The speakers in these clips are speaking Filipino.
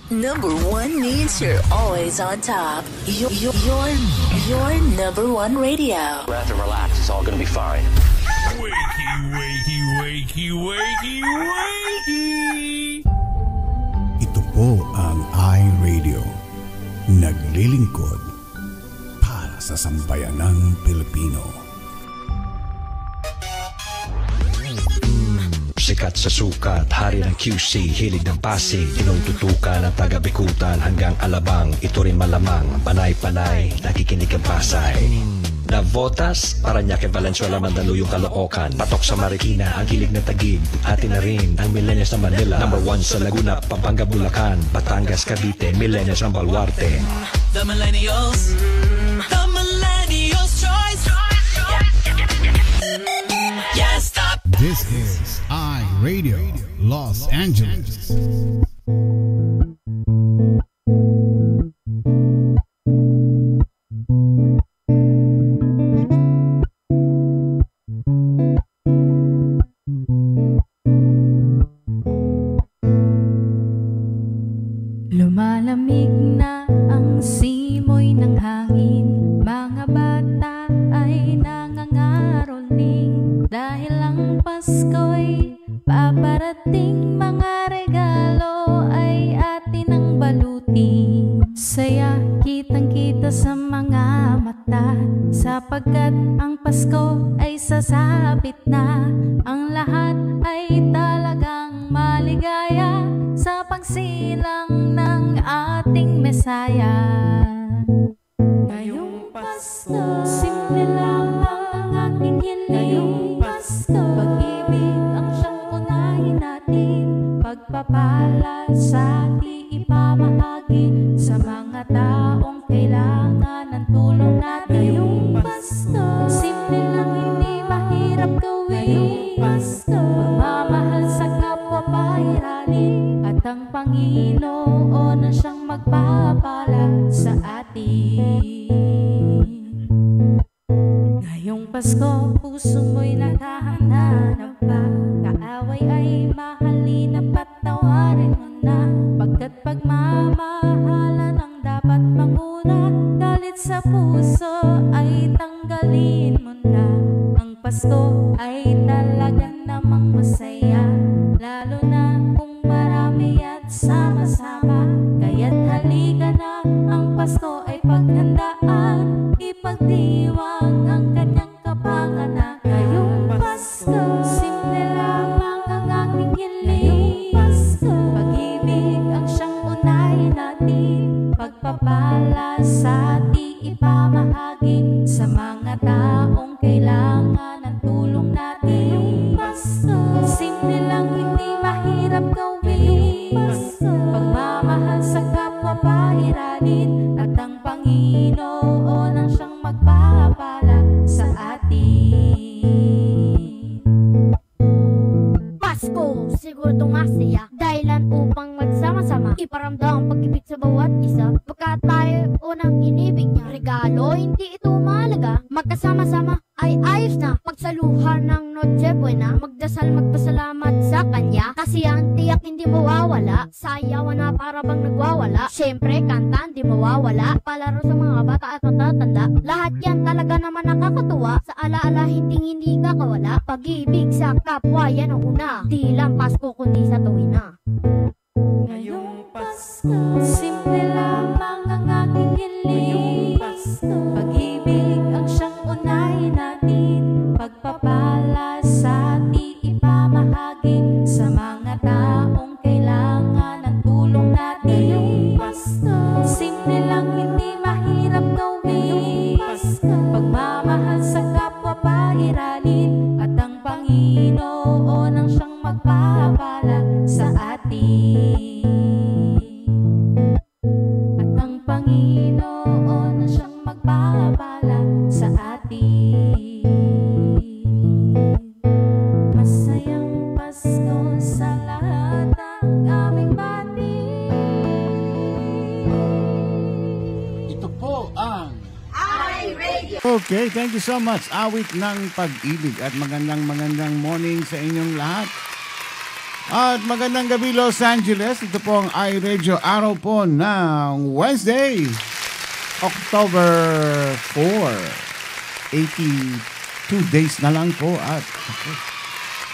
Number one means you're always on top. Your number one radio. Breath and relax. It's all gonna be fine. Wakey, wakey, wakey, wakey, wakey. Ito po ang iRadio. Naglilingkod para sa sambayanang Pilipino. Sikat sa sukat, hari ng QC, hilig ng Pasig, tinututukan ng taga-Bikutan hanggang Alabang. Ito rin malamang, panay-panay, nakikinig ang Pasay. Navotas, Parañaque, Valenzuela, Mandaluyong, Caloocan, patok sa Marikina, ang hilig ng Taguig, atin na rin ang millennials ng Manila. Number 1 sa Laguna, Pampanga, Bulacan, Batangas, Cavite, millennials ng Baluarte. The millennials choice. Yeah, stop. This is iRadio Los Angeles. Lumalamig na ang simoy ng hangin, mga bata ay nangangaroling dahil ang Pasko'y paparating, mga regalo ay atin ang baluti. Saya kitang-kita sa mga mata, sapagkat ang Pasko ay sasapit na. Ang lahat ay talagang maligaya sa pagsilang ng ating Mesaya. Ngayong Pasko, simple lamang ang ating hiling. Ngayong Pasko, pag-ibig ang siyang unahin natin. Pagpapala sa ating ipamahagi sa mga taong kailangan ng tulong natin. Ngayong Pasko, simple lang, hindi mahirap gawin. Ngayong Pasko, pagmamahal sa kapwa pairalin, at ang Panginoon na siyang magpapala sa atin. Ngayong Pasko, puso mo'y naghahanap pa, kaaway ay mahalin na patawarin mo na, pagkat pagmamahalan ang dapat manguna, galit sa puso ay tanggalin mo na. Ang Pasko ay talaga namang masaya, lalo na kung marami at sama-sama. Kaya't halika na, ang Pasko ay paghandaan, ipagdiwang ang kanyang kapanganak. Ngayong Pasko, simple lamang ang aking hiling. Pasko, pag-ibig ang siyang unahin natin, pagpapala sa ating ipamahagi sa mga taong kailangan ng tulong natin. Ngayong Pasko, simple lang, hindi mahirap gawin. Pasko, pagmamahal sa kapwa pairalin, at ang Panginoon ang siyang magpapala sa atin. Pasko, siguro tumasaya, dahilan upang magsama-sama, iparamdam ang pag-ibig sa bawat isa, pagkat tayo unang inibig niya. Regalo, hindi ito mahalaga, magkasama-sama ay ayos na. Pagsaluhan ng Noche Buena, magdasal, magpasalamat sa kanya, kasi ang tiyak hindi mawawala, sayawan na para bang nagwawala. Siyempre, kanta hindi mawawala, palaro sa mga bata at matatanda, lahat yan talaga naman nakakatuwa. Sa alaala hindi kakawala, pag-ibig sa kapwa yan ang una, di lang Pasko kundi sa tuwina. Ngayong Pasko, simple lamang ang aking hiling. Pasko, pag-ibig ang siyang unahin natin, pagpapala sa ating ipamahagi sa mga taong kailangan ng tulong natin. Ngayong Pasko, simple lang, hindi mahirap gawin. Pasko, pagmamahal sa kapwa pairalin, at ang Panginoon ang siyang magpapala sa atin. At ang Panginoon ang siyang magpapala sa atin. Masayang Pasko sa lahat ng aming bati. Ito po ang iRadio. Okay, thank you so much. Awit ng pag-ibig at magandang morning sa inyong lahat. At magandang gabi Los Angeles. Ito po ang iRadio araw po ng Wednesday, October 4. 82 days na lang po at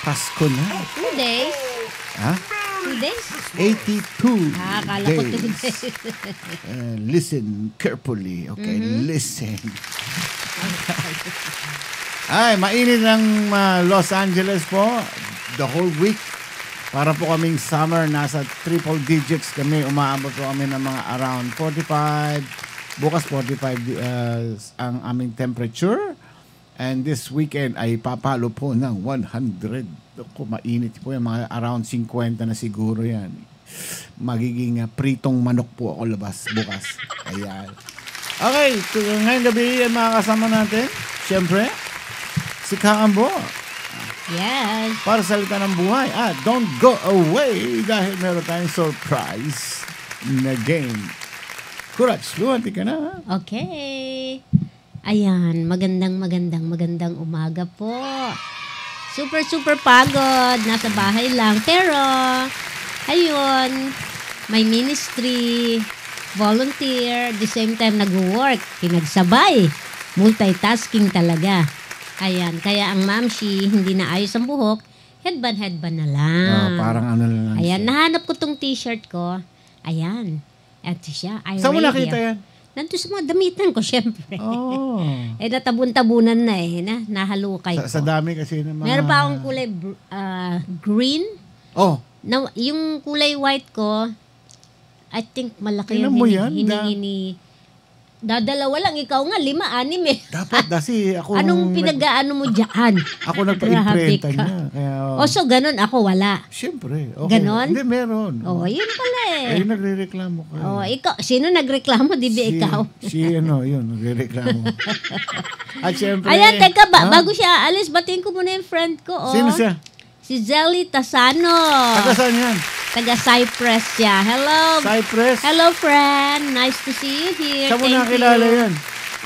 Pasko na. 2 days? Ha? 2 days? 82 Akala ko 2 days. days. Listen carefully, okay? Listen. Ay, mainit ng Los Angeles po the whole week. Para po kaming summer, nasa triple digits kami. Umaabot po kami ng mga around 45. Bukas 45 ang aming temperature. And this weekend ay papalo po ng 100. Ako, mainit po yan. Mga around 50 na siguro yan. Magiging pritong manok po ako labas bukas. Ayan. Okay, ngayong gabi ang mga kasama natin. Siyempre, si Kaambo. Yes. Para sa salita ng buhay. Don't go away dahil meron tayong surprise na game. Kurats, luwanti ka na. Okay. Ayan, magandang umaga po. Super pagod. Nasa bahay lang. Pero, ayun, may ministry, volunteer, the same time nag-work. Pinagsabay. Multitasking talaga. Ayan, kaya ang mamshi, hindi na ayos ang buhok, headband na lang. Parang ano lang. Ayan, nahanap ko tong t-shirt ko. Ayan. Ito siya. Saan mo nakita yan? Nandun sa mga damitan ko, syempre. Oh. Natabun-tabunan na nahalukay ko. Sa dami kasi ng mga... Meron pa akong kulay green. Oh. Na, yung kulay white ko, I think malaki Tingnan yung mo yan, hiningi. Dadalawa lang, ikaw nga, 5, 6 Dapat kasi ako... Anong pinag-aano mo dyan? Ako nagpa-imprenta niya. Kaya, so ganun, ako wala. Siyempre. Okay. Ganon? Hindi, meron. Yun pala Ay, nagre-reklamo ka. Ikaw, sino nagreklamo? Di ba ikaw? Yun, nagre-reklamo. At siyempre... Ayan, teka, bago siya alis, batiin ko muna yung friend ko. Sino siya? Si Zelly Tasano. Taga saan yan? Taga Cypress siya. Hello. Cypress? Hello, friend. Nice to see you here. Saan mo Thank nakilala you. yan?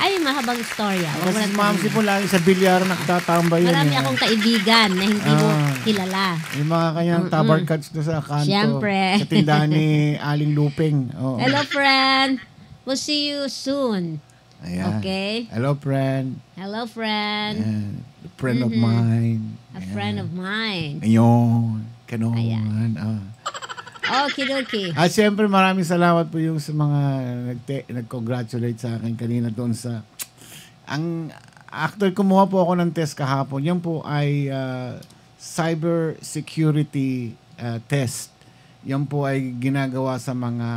Ay, mahabang istorya. Kasi si Ma'am si po lagi sa bilyar nagtatambay yan. Marami akong kaibigan na hindi mo kilala. Yung mga kanyang tabar cards na sa kanto. Siyempre. Sa tindahan ni Aling Luping. Hello, friend. We'll see you soon. Ayan. Okay? Hello, friend. Hello, friend. Ayan. A friend of mine. A friend of mine. Ayun. Kanon. Ayan. Okie. At siyempre maraming salamat po yung sa mga nag-congratulate sa akin kanina doon sa... Actually, kumuha po ako ng test kahapon. Yan po ay cyber security test. Yan po ay ginagawa sa mga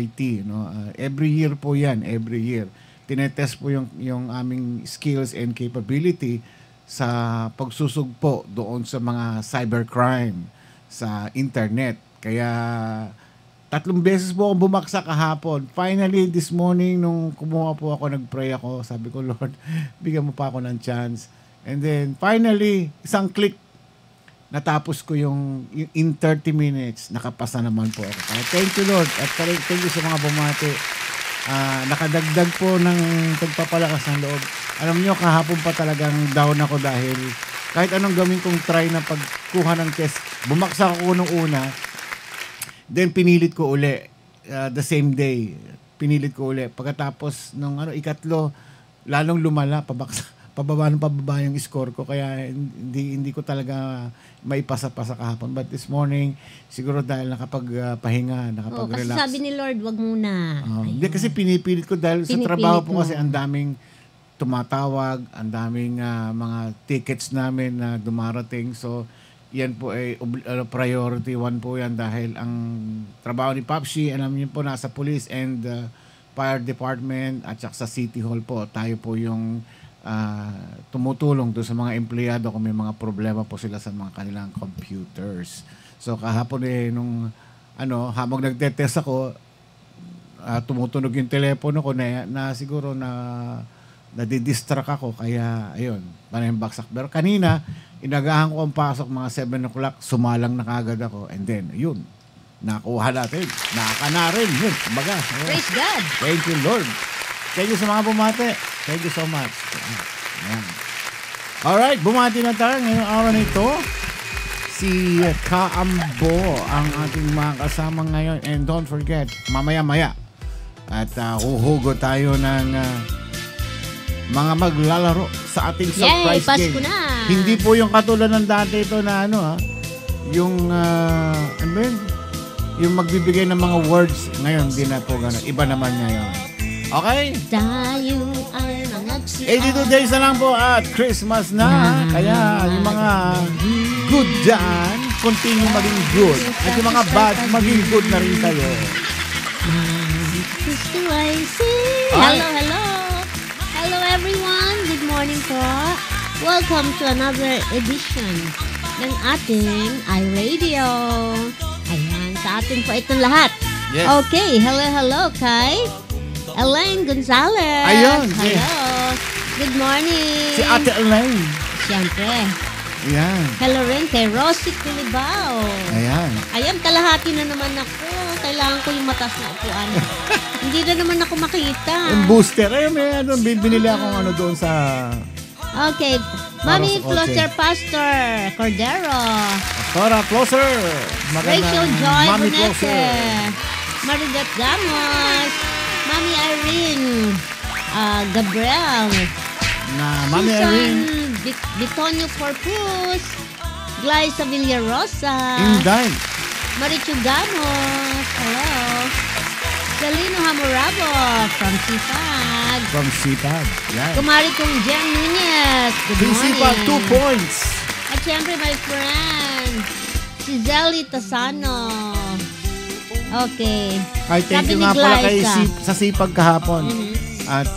IT. No? Every year po yan. Every year. Tinetest po yung aming skills and capability sa pagsusugpo doon sa mga cybercrime sa internet. Kaya 3 beses po akong bumaksak kahapon. Finally, this morning, nung kumuha po ako, nag-pray ako. Sabi ko, Lord, bigyan mo pa ako ng chance. And then, finally, isang click, natapos ko yung in 30 minutes, nakapasa naman po ako. Kaya thank you, Lord. At thank you sa mga bumati. Nakadagdag po ng pagpapalakas ng loob. Alam nyo, kahapon pa talagang down ako dahil kahit anong gawin kong try na pagkuha ng test, bumaksak ako nung una, then pinilit ko uli the same day. Pinilit ko uli. Pagkatapos nung ikatlo, lalong lumala, pababa yung score ko. Kaya hindi ko talaga maipasa-pasa kahapon. But this morning, siguro dahil nakapagpahinga, nakapag-relax. Kasi sabi ni Lord, wag muna. Hindi kasi pinipilit ko dahil sa trabaho po kasi ang daming tumatawag, ang daming mga tickets namin na dumarating. So, yan po ay priority 1 po yan dahil ang trabaho ni Popshi, alam niyo po, nasa police and fire department at saka sa City Hall po. Tayo po yung tumutulong doon sa mga empleyado kung may mga problema po sila sa mga kanilang computers. So kahapon nung habang nagte-test ako, tumutunog yung telepono ko na siguro nadidistract ako, kaya ayun, parang baksak. Pero kanina, inagahan ko ang pasok mga 7 o'clock, sumalang na kagad ako, and then, yun, nakuha natin. Nakaka rin, yun. Kumbaga. Praise God. Thank you, Lord. Thank you sa mga bumati. Thank you so much. Ayan. Alright, bumati na tayo ngayong araw na ito. si Kaambo ang ating mga kasama ngayon. And don't forget, mamaya-maya at huhugot tayo ng mga maglalaro sa ating surprise Pasko game. na. Hindi po yung katulad ng dati ito na yung ano ba yun? Yung magbibigay ng mga words. Ngayon, hindi na po ganun. Iba naman ngayon. Okay? Tayo ay mga 82 days na lang po at Christmas na. Kaya yung mga good dyan, continue maging good. At yung mga bad, maging good na rin kayo. Gusto ay Hello, hello. Hello everyone. Good morning po. Welcome to another edition ng ating iRadio. Ayan, sa atin po itong lahat. Yes. Okay, hello kay Elaine Gonzalez. Ayun. Hello. Good morning. Si Ate Elaine. Siyempre. Ayan. Hello rin kay Rosie Culibao. Ayan. Ayan, kalahati na naman ako. Kailangan ko yung matas na upuan. Hindi na naman ako makita. Yung booster. Ayun, may binili akong doon sa... Okay. Mami Closer Pastor Cordero. Pastora Closer. Rachel Joy Mami Bonete. Closer. Marigat Gamos. Mami Irene. Gabriel. Mami Irene. Bitonio Corpus. Glyza Villarosa. Inday. Marichu Gamos. Hello. Salino Hamurabo from Sipag. From Sipag. Yan. Kumari kong Jen Nunez. Good morning. Sipag, 2 points. At syempre, my friend, si Zelly Tasano. Okay. Ay, thank Sabi you ni nga pala kay Glyza. sa Sipag kahapon. Mhm. At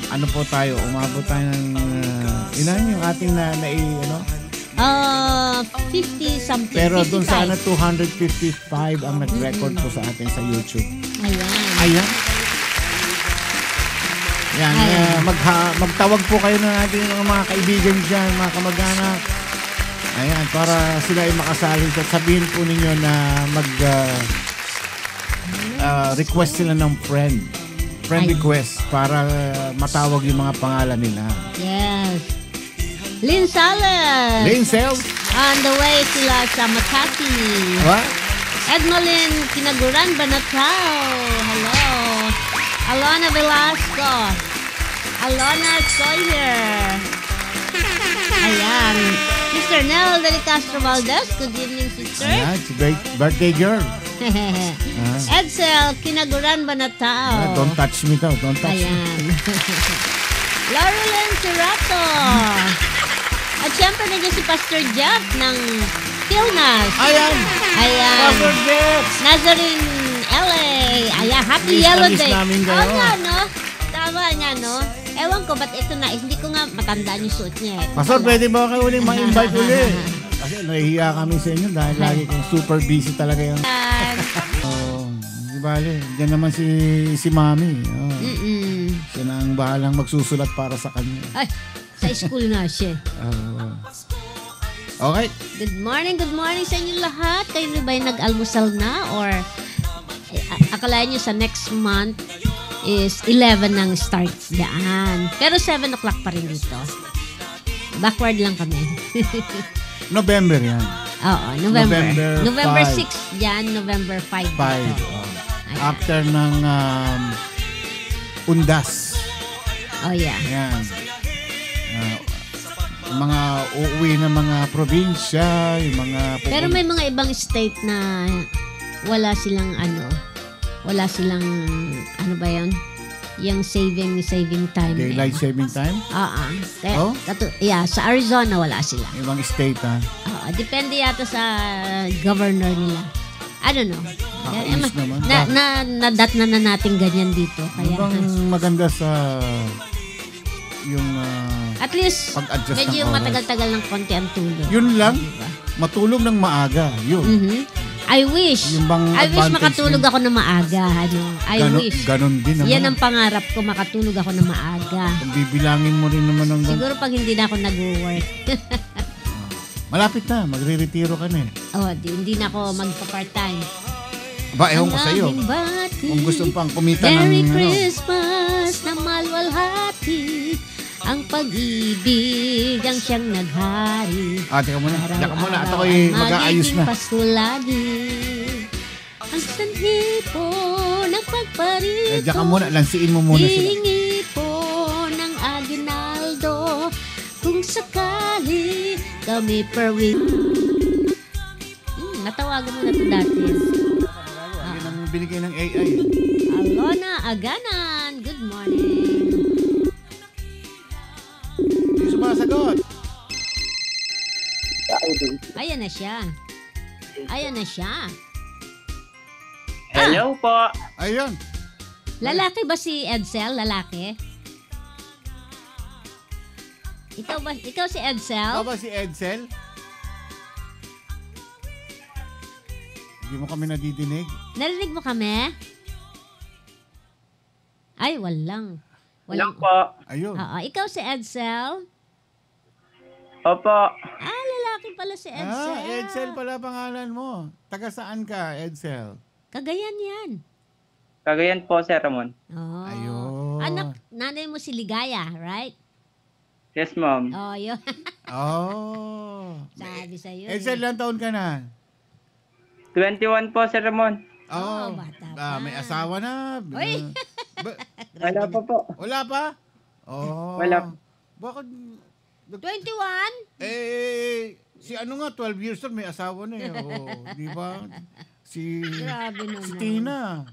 ano po tayo, umabot tayo ng ilan yung ating na 50 something. pero doon sa 55. 255 ang nag-record po sa atin sa YouTube. Ayan. Ayan. Yan, Ayan. magtawag po kayo ng ating mga kaibigan dyan, mga kamag-anak. Ayan, para sila ay makasali. At sabihin po ninyo na request sila ng friend Ay. request para matawag yung mga pangalan nila. Yes. Lynn Sales. Lane Sales? On the way sila sa Makati. What? Edmalyn Kinaguran Banatao. Hello. Alona Velasco. Alona Sawyer. Ayan. Sister Nell Del Castro Valdez. Good evening, sister. Ayan, it's a great birthday girl. Edsel Kinaguran Banatao. Don't touch me daw. Don't touch me. Ayan. Laurelyn Serato. At syempre nandiyan si Pastor Jeff ng Tilnas. Ayan. Ayan. Pastor Jeff. Nazarene LA. Ayan, happy Miss Yellow na miss Day. namin kayo. Oo nga, no? Tama nga, no? Ewan ko, ba't ito na? Hindi ko nga matandaan yung suit niya. Pastor, pwede ba kayo uling ma-invite ulit? Kasi nahihiya kami sa inyo dahil lagi kayong super busy talaga yung... Di bale, dyan naman si Mami. Siya na ang bahalang magsusulat para sa kanya. Ay, sa school nga siya. Okay. Good morning sa inyo lahat. Kayo na ba yung nag-almusal na? Or akalain nyo sa next month is 11 ng start daan. Pero 7 o'clock pa rin dito. Backward lang kami. November yan. Oo, November. November 5. 6 yan, November 5. 5. After ng Undas. Oh, yeah. Ayan. Mga uuwi na mga probinsya, yung mga... Pero may mga ibang state na wala silang ano ba yun? Yung saving time. Daylight saving time? Oo. Oh? Sa Arizona wala sila. Ibang state, ha? Oo, depende yata sa governor nila. I don't know. Nakainis naman. Na-dat na natin ganyan dito. Kaya, Ibang maganda sa yung at least, pag-adjust medyo ng oras. matagal-tagal ng konti ang tulog. Yun lang? Diba? Matulog ng maaga. Yun. I wish. Yung bang I wish advantage makatulog din? ako na maaga. Wish. Ganon din naman. Yan ang pangarap ko, makatulog ako na maaga. Kung bibilangin mo rin naman ng... Siguro pag hindi na ako nag-work. Malapit na. Magre-retiro ka na eh. Hindi na ako magpa-part-time. Ba, ewan ko sa'yo. Kung gusto pang kumita Merry ng... Christmas na malwalhati. Ang pag-ibig ang siyang naghari. Teka muna. Teka muna. At ako'y mag-aayos na. Pasulagi. Ang sanhi po ng pagparito. Diyan ka muna. Lansiin mo muna sila. Hihingi po ng aginaldo. Kung sakali kami perwin. Natawagan mo na ito dati. Yan ang binigay ng AI. Alona Aganan, good morning. Hindi sumasagot. Ayan na siya. Ayan na siya. Hello po. Ayun. Lalaki ba si Edsel? Lalaki? Ikaw si Edsel? Ikaw ba si Edsel? Hindi mo kami nadidinig. Narinig mo kami? Ay, walang. Hello po. Ayun. Oo, ikaw si Edsel? Opo. Lalaki pala si Edsel. Edsel pala pangalan mo. Taga saan ka, Edsel? Cagayan yan. Cagayan po, Sir Ramon. Oh. Ayun. Anak, nanay mo si Ligaya, right? Yes, ma'am. Oh, yun. Oh. Sabi sa'yo. Edsel, ilang taon ka na? 21 po, Sir Ramon. Oh, bata pa. May asawa na. Uy! Wala pa po. Wala pa? Oh. Wala. Bakit? 21? Si ano nga, 12 years old, may asawa na eh. Oh, di ba? Grabe naman. Si Tina.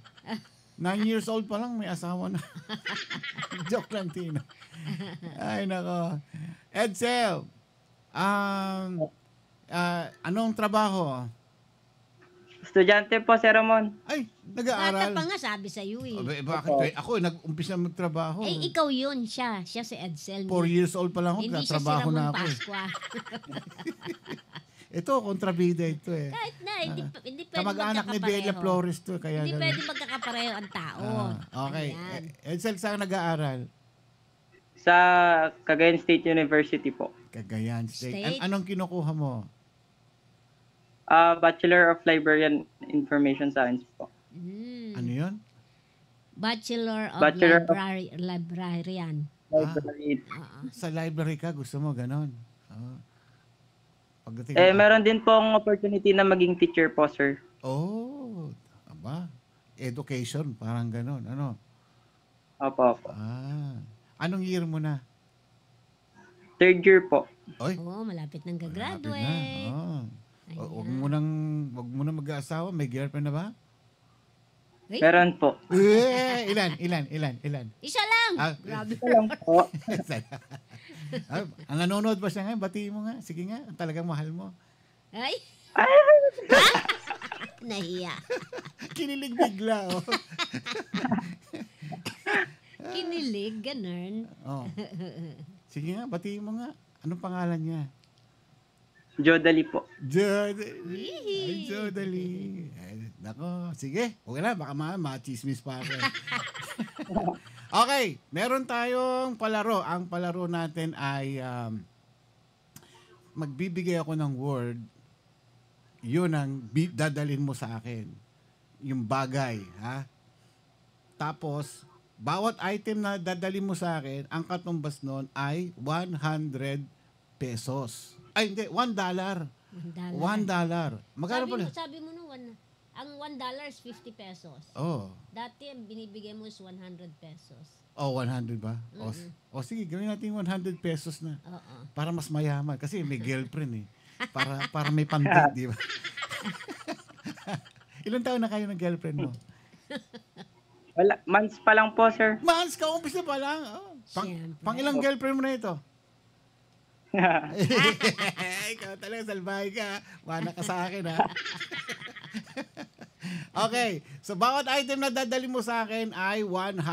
9 years old pa lang, may asawa na. Joke lang, Tina. Ay, nako. Edsel, anong trabaho? Estudyante po, Sir Ramon. Ay, Bata nag-aaral. pa nga, sabi sa'yo eh. Bakit? Ako, nag-umpisa magtrabaho. Ikaw yun, siya. Siya si Edsel. 4 years old pa lang ako, Hindi siya si trabaho na Ramon ako. Pascua. Ito, kontrabida ito eh. Kahit na, hindi pwede Kamag-anak ni Bella magkakapareho. Flores to. Kaya Hindi ganun. pwede magkakapareho ang tao. Okay. Ayan. Edsel, saan nag-aaral? Sa Cagayan State University po. Cagayan State. State? Anong kinukuha mo? Bachelor of Library and Information Science po. Ano yun? Bachelor of Bachelor of- Librarian. Library. Sa library ka, gusto mo, ganon. Pagdating Meron din pong opportunity na maging teacher po, sir. Aba. Education, parang ganon. Ano? Opo. Anong year mo na? Third year po. Oy, Oo, malapit nang malapit gagraduate. na. Ayan. Wag mo na mag-aasawa. May girlfriend na ba? Ay, Meron po. Ilan? isa lang! Ah, Grabe. Lang po. Ang nanonood ba siya ngayon? Batiin mo nga. Sige nga, talagang mahal mo. Ay! Nahiya. Kinilig bigla, oh. Kinilig, ganun. Oh. Sige nga, batiin mo nga. Anong pangalan niya? Jodali po. Jodali. Ay, Jodali. Ay, nako, sige. Okay na, baka ma-chismis pa ako. Okay, meron tayong palaro. Ang palaro natin ay magbibigay ako ng word. Yun ang dadalhin mo sa akin. Yung bagay, ha? Tapos, bawat item na dadalhin mo sa akin, ang katumbas nun ay 100 pesos. Ay, hindi, $1. $1. Magkano pala? Sabi mo no, ang $1 is 50 pesos. Oh. Dati, ang binibigay mo is 100 pesos. Oh, 100 ba? O sige, gawin natin 100 pesos na. Oo. Para mas mayaman. Kasi may girlfriend eh. Para may pandate, di ba? Ilang taon na kayo ng girlfriend mo? Wala, months pa lang po, sir. Months ka, umpisa pa lang. Oh. Pang ilang girlfriend mo na ito? Ikaw talaga, salbahe ka. Wana ka sa akin, ha? Okay. So, bawat item na dadali mo sa akin ay 100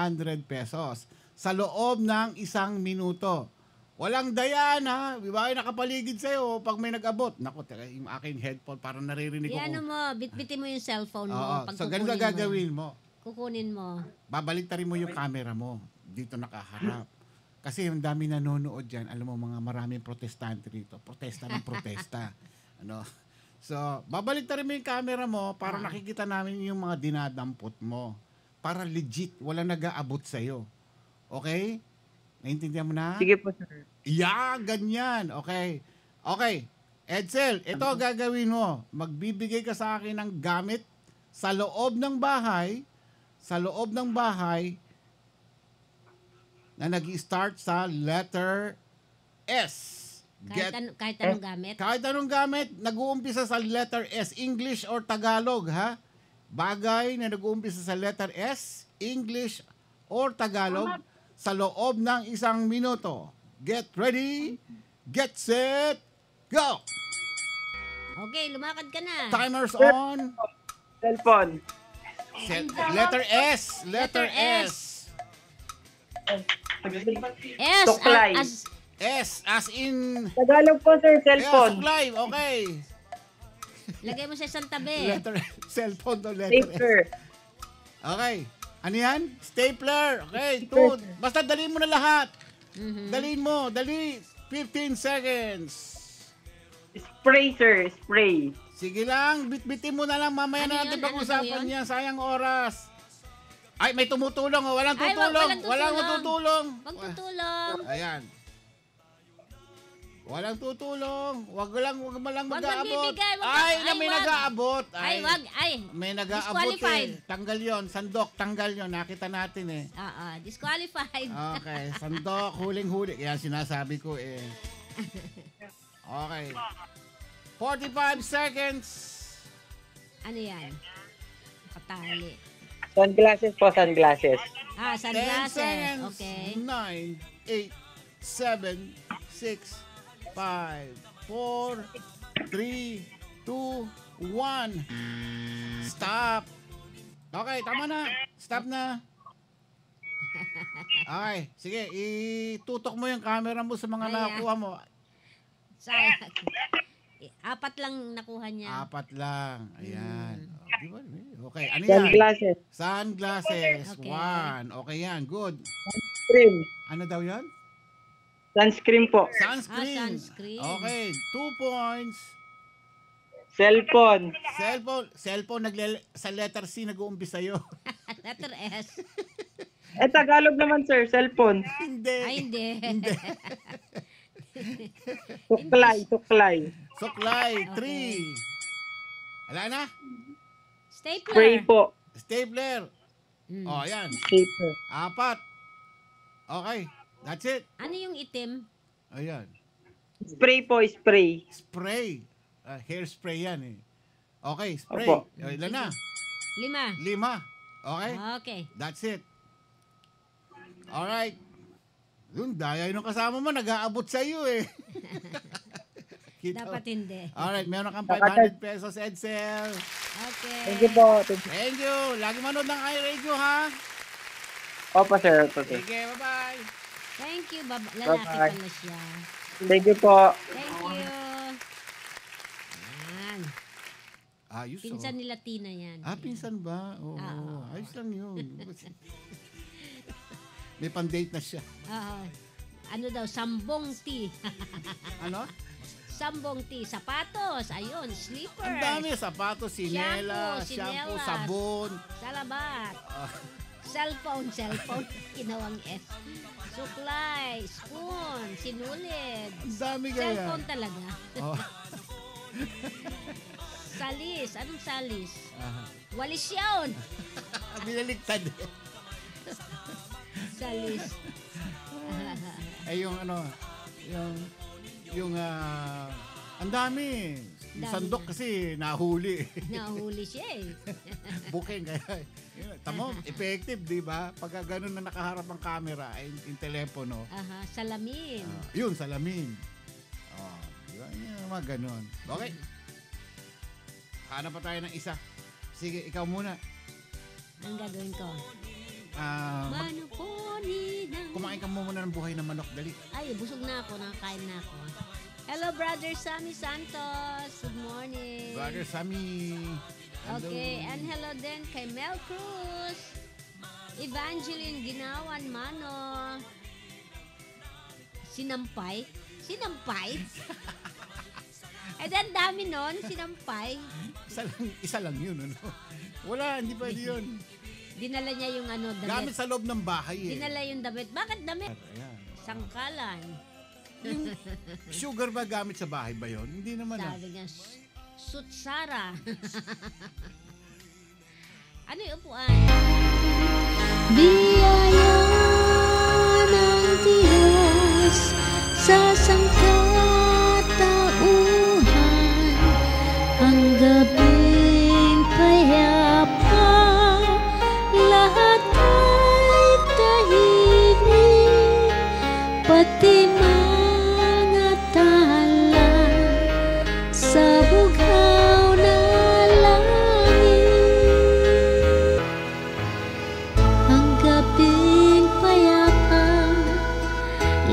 pesos. Sa loob ng 1 minuto. Walang dayan, ha? Diba ay nakapaligid sa'yo pag may nag-abot. Naku, yung aking headphone, parang naririnig ko. Ano mo, bitbitin mo yung cellphone mo. Oo. Pag So, ganito gagawin mo. Kukunin mo. Babaliktarin mo yung camera mo. Dito nakaharap. Kasi yung dami nanonood dyan, alam mo, mga maraming protestante rito. Protesta ng protesta. Ano? So, babaliktarin mo yung camera mo para nakikita namin yung mga dinadampot mo. Para legit, wala nag-aabot sa'yo. Okay? Naintindihan mo na? Sige po, sir. Yeah, ganyan. Okay. Okay. Edsel, ito gagawin mo. Magbibigay ka sa akin ng gamit sa loob ng bahay, na nag-start sa letter S. Kahit anong gamit? Kahit anong gamit, nag-uumpisa sa letter S, English or Tagalog, ha? Bagay na nag-uumpisa sa letter S, English or Tagalog, sa loob ng 1 minuto. Get ready, get set, go! Okay, lumakad ka na. Timer's on. Cellphone. Letter S. Letter S. S. Suklay. S as in... Tagalog po, sir. Yeah, Cellphone. suklay. Okay. Lagay mo sa isang tabi. Letter cellphone to letter S. Paper. Okay. Ano yan? Stapler. Okay. Two. Basta dalhin mo na lahat. Dalhin mo. Dali. 15 seconds. Spray, sir. Spray. Sige lang. Bitbitin mo na lang. Mamaya Ano na natin yun? pag-usapan Ano yun? yan. Sayang oras. Ay, may tumutulong. Oh. Walang Ay, tutulong. walang Walang tutulong. tutulong. Wag tutulong. Ayan. Walang tutulong. Wag mo lang Wag mag-aabot. magbibigay, wag Ay, ka- na ay, may wag. nag-aabot. Ay, wag. Ay. May nag-aabot Disqualified. Tanggal yon. Sandok, tanggal yon. Nakita natin eh. Disqualified. Okay, sandok, huling-huli. Kaya sinasabi ko eh. Okay. 45 seconds. Ano yan? Katali. Sunglasses po, sunglasses. 10 Sunglasses. seconds. Okay. 9, 8, 7, 6, 5, 4, 3, 2, 1. Stop. Okay, tama na. Stop na. Okay, sige. Itutok mo yung camera mo sa mga Ayan. nakuha mo. Sayang. 4 lang nakuha niya. 4 lang. Ayan. Di ba? Okay, ano yan? Sunglasses. Sunglasses. Okay. 1. Okay yan, good. Sunscreen. Ano daw yan? Sunscreen po. Sunscreen. Sunscreen. Okay, 2 points. Cellphone. Cellphone sa letter C nag-uumpisa yun. Letter S. Tagalog naman, sir. Cellphone. Hindi. Ay, hindi. Suklay. Suklay. Suklay, Okay. 3. Wala na? Stapler. Spray po. Stapler. Mm. Oh, ayan. Paper. 4. Okay, that's it. Ano yung itim? Ayan. Spray po, spray. Spray. Hairspray yan eh. Okay, spray. Opo. Ilan na? 5. 5. Okay? Okay. That's it. Alright. Yung daya yung kasama mo, nag-aabot sa iyo eh. Kita Dapat mo? hindi. Alright, meron kang 500 pesos, Edsel. Okay. Thank you po. Thank you. Lagi manood ng iRadio, ha? Opo, sir. Opo, sir. Sige, bye-bye. Thank you. Lalaki Bye-bye. pala siya. Thank you po. Thank you. Yan. Ayos, Pinsan nila Tina yan. pinsan ba? Oo. Oo. Ayos lang yun. May pang-date na siya. Oo. Ano daw? Sambong tea. Ano? Sambong tea. Sapatos. Ayun. Slippers. Ang dami. Sapatos, sinela, Shampoo, shampoo, sinelas. sabon. Salabat. Cellphone. Kinawang S. Suklay. Spoon. Sinulid. Ang dami kaya. Cellphone talaga. Oh. Salis. Anong salis? Aha. Walis yun. Binaligtad. Salis. Ay yung ano, yung ang dami. Yung Dami sandok na. kasi nahuli. Nahuli siya eh. Booking kaya. Tamo, effective, di ba? Pagka ganun na nakaharap ang camera, yung telepono, Aha, salamin. yun, salamin. Oh, di ba? Yung mga ganun. Okay. Hanap pa tayo ng isa. Sige, ikaw muna. Ang gagawin ko. Manuponi ng... Kumain ka muna ng buhay ng manok. Dali. Ay, busog na ako. Nakakain na ako. Hello, Brother Sammy Santos. Good morning. Brother Sammy. Hello. Okay, and hello din kay Mel Cruz. Evangeline Ginawan Mano. Sinampay? Eh, dan dami nun, sinampay. Isa lang yun, ano? Wala, hindi pwede yun. Dinala niya yung ano, damit. Gamit sa loob ng bahay eh. Dinala yung damit. Bakit damit? Ayan. Sangkalan. Yung sugar ba gamit sa bahay ba yun? Hindi naman Sabi niya, Sutsara. Ano yung upuan? Biyaya ng Diyos sa sangkatauhan, ang gabing payapa, lahat ay tahimik, pati mga tala sa bughaw na langit. Ang gabing payapa,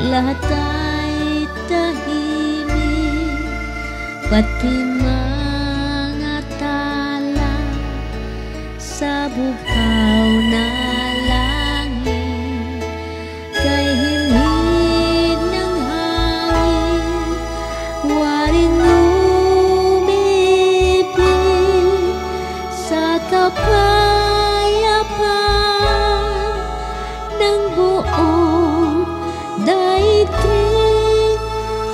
lahat ay tahimik, pati mga tala sa bughaw na langit. Kay himig ng hangin, waring lumipig sa kapayapaan ng buong daigdig.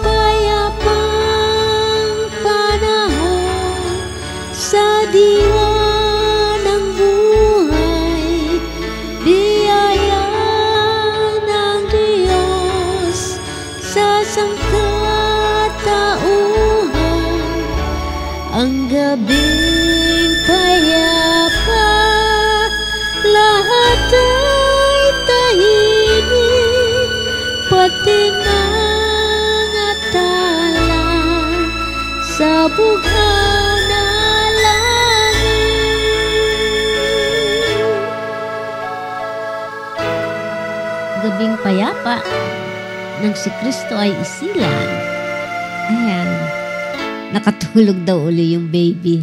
Payapang panahon sa diwa ng buhay, biyaya ng Diyos sa sangkatauhan, ang gabing payapa, lahat ay tahimik, pati mga tala sa bughaw na langit. Gabing payapa nang si Kristo ay isilang. Ayan. Nakatulog daw uli yung baby.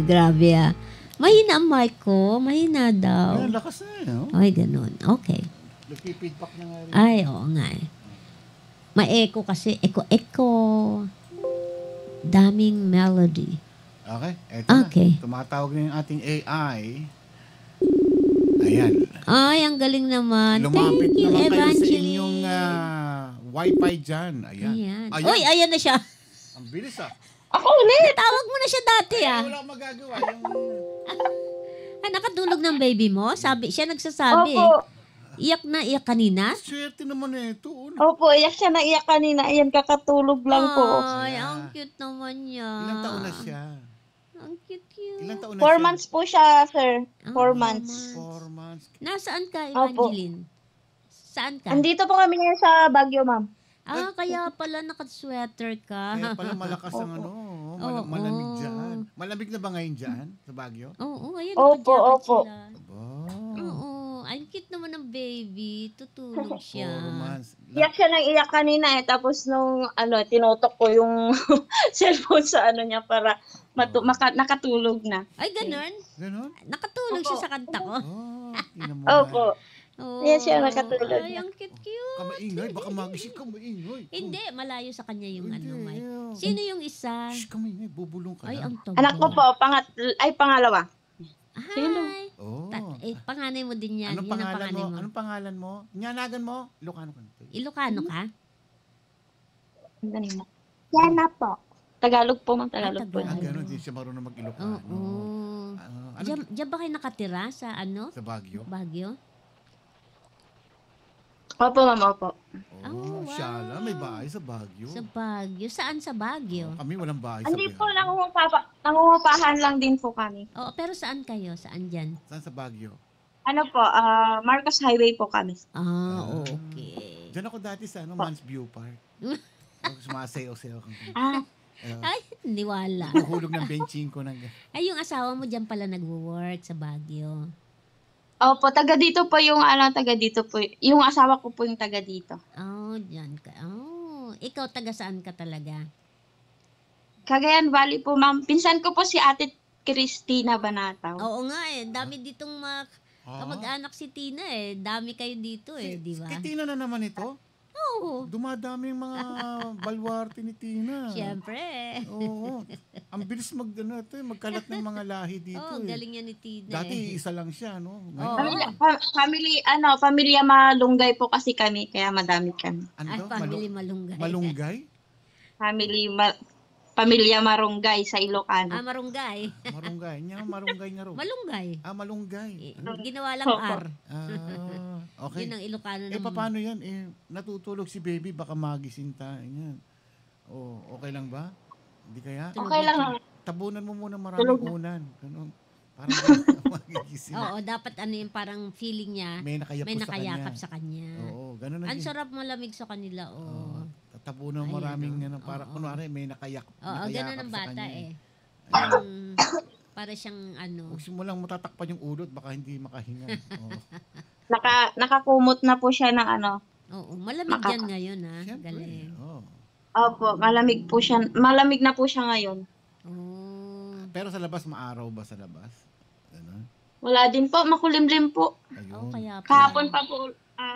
Grabe ah. Mahina ang mic ko. Mahina daw. Ay, lakas na yun. Ay, ganun. Okay. Nagpipidback na nga rin. Ay, oo nga eh. Ma-echo kasi. Echo. Daming melody. Okay, eto Okay. na. Tumatawag na yung ating AI. Ayan. Ay, ang galing naman. Lumapit Thank you, naman kayo sa Evangeline. inyong Wi-Fi dyan. Ayan. Ayan. Uy, ayan na siya. Ang bilis ah. Ako ulit! Tawag mo na siya dati ah. Wala akong magagawa. Yung... Ah, nakatulog ng baby mo? Sabi, siya nagsasabi. Opo. Iyak na iyak kanina? Swerte naman eh. Ito. Opo, iyak siya na iyak kanina. Ayan, kakatulog lang po. Ay, ang cute naman niya. Ilang taon na siya? Ang cute. Ilang taon na 4 siya? months po siya, sir. 4 months. 4 months. Nasaan ka, Opo. Evangeline? Saan ka? Andito po kami ngayon sa Baguio, ma'am. Ah, kaya pala nakasweater ka. Kaya pala malakas ang ano. Oo. Malamig dyan. Malamig na ba ngayon dyan? Sa Baguio? Oo, ayun. Opo, nakajacket opo. sila. Oh. Oo, ang cute naman ng baby. Tutulog siya. 4 months. Iyak siya ng iyak kanina eh. Tapos nung tinutok ko yung cellphone sa ano niya para nakatulog na. Ay, ganun? Ganon? Nakatulog siya sa kanta ko. Oh, tingnan mo. Opo. Oh, Ayan siya, nakatulog Ay, na. ang cute. Kamaingay. Baka magising ka maingay. Hindi, malayo sa kanya yung Hindi, ano, Mike. yeah. Sino yung isa? Shh, kamaingay. Bubulong ka Ay, lang. ang tabo. Anak ko po, pangalawa. Hi. Oh. Panganay mo din yan. Anong Yun ang pangalan panganay mo? mo. Anong pangalan mo? Nyanagan mo? Ilocano ka. Ilocano ka? Yana po. Tagalog po, ma'am. Tagalog po. Ah, gano'n. Hindi siya marunong mag-Ilocano. Oo. Ano? Diyan ba kayo nakatira sa ano? Sa Baguio? Baguio? Opo, ma'am. Opo. Oh, wow. Shala. May bahay sa Baguio. Sa Baguio? Saan sa Baguio? Kami walang bahay sa Hindi Baguio. po, nangungupahan lang din po kami. Oo, pero saan kayo? Saan dyan? Saan sa Baguio? Ano po, Marcos Highway po kami. Ah, okay. Diyan ako dati sa Mans View Park. Sumasayaw-sayaw kang Ah, Ay, niwala. Huhulog ng benching ko. Ay, yung asawa mo dyan pala nagwo-work sa Baguio. opo, taga dito po yung taga dito po. Yung asawa ko po yung taga dito. Oh, dyan ka. Oh, ikaw taga saan ka talaga? Cagayan Valley po, ma'am. Pinsan ko po si Ate Cristina Banataw. Oo nga eh, dami ditong kamag-anak si Tina eh. Dami kayo dito eh, di ba? Kay Tina na naman ito? Oo. Dumadami yung mga balwarte ni Tina. Siyempre. Oo. Ang bilis magkalat ng mga lahi dito. Oo, galing yan ni Tina. Dati isa lang siya, no? Pamilya Malunggay po kasi kami, kaya madami kami. Family Malunggay. Malunggay? Pamilya Marunggay sa Ilocano. Marunggay. Marunggay. Marunggay nga ro. Malunggay. Malunggay. Ginawa lang R. Okay. Yun ang Ilocano naman. Paano yan? Natutulog si baby, baka magising tayo. Yan. Okay lang ba? Hindi kaya? Okay lang. Tabunan mo muna maraming unan. Ganun. Parang magigising. Oo, dapat yung parang feeling niya, may nakayakap sa kanya. Oo, ganun na. Ang sarap malamig sa kanila. Tatabunan maraming para kunwari may nakayakap ganun ang bata para siyang Huwag mo lang matatakpan yung ulot, baka hindi makahinga. Nakakumot na po siya ng Oo, malamig yan ngayon Galing. Opo, malamig na po siya ngayon. Pero sa labas, maaraw ba sa labas? Ano? Wala din po, makulimlim po. Ayun. Kahapon pa po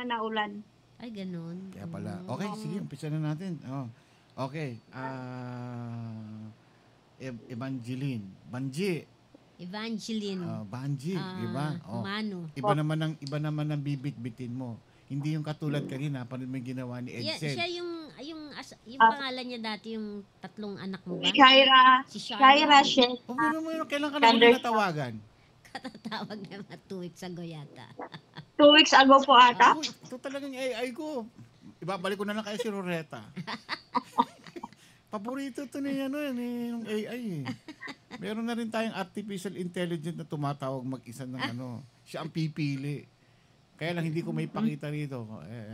naulan. Ay, ganun. Kaya pala. Okay, sige, umpisa na natin. Okay. Evangeline. Banji. Iba? Mano. Iba naman ang bibit-bitin mo. Hindi yung katulad kanina, paano mo ginawa ni Edsel. Siya yung pangalan niya dati, yung tatlong anak mo ba? Si Shaira. Kailan ka na natawagan? Katatawag na 2 weeks ago yata. 2 weeks ago po ata? Ito talagang AI ko. Ibabalik ko na lang kayo si Roretta. Paborito ito yung AI Meron na rin tayong artificial intelligence na tumatawag mag-isa ng siya ang pipili. Kaya lang hindi ko may pakita rito.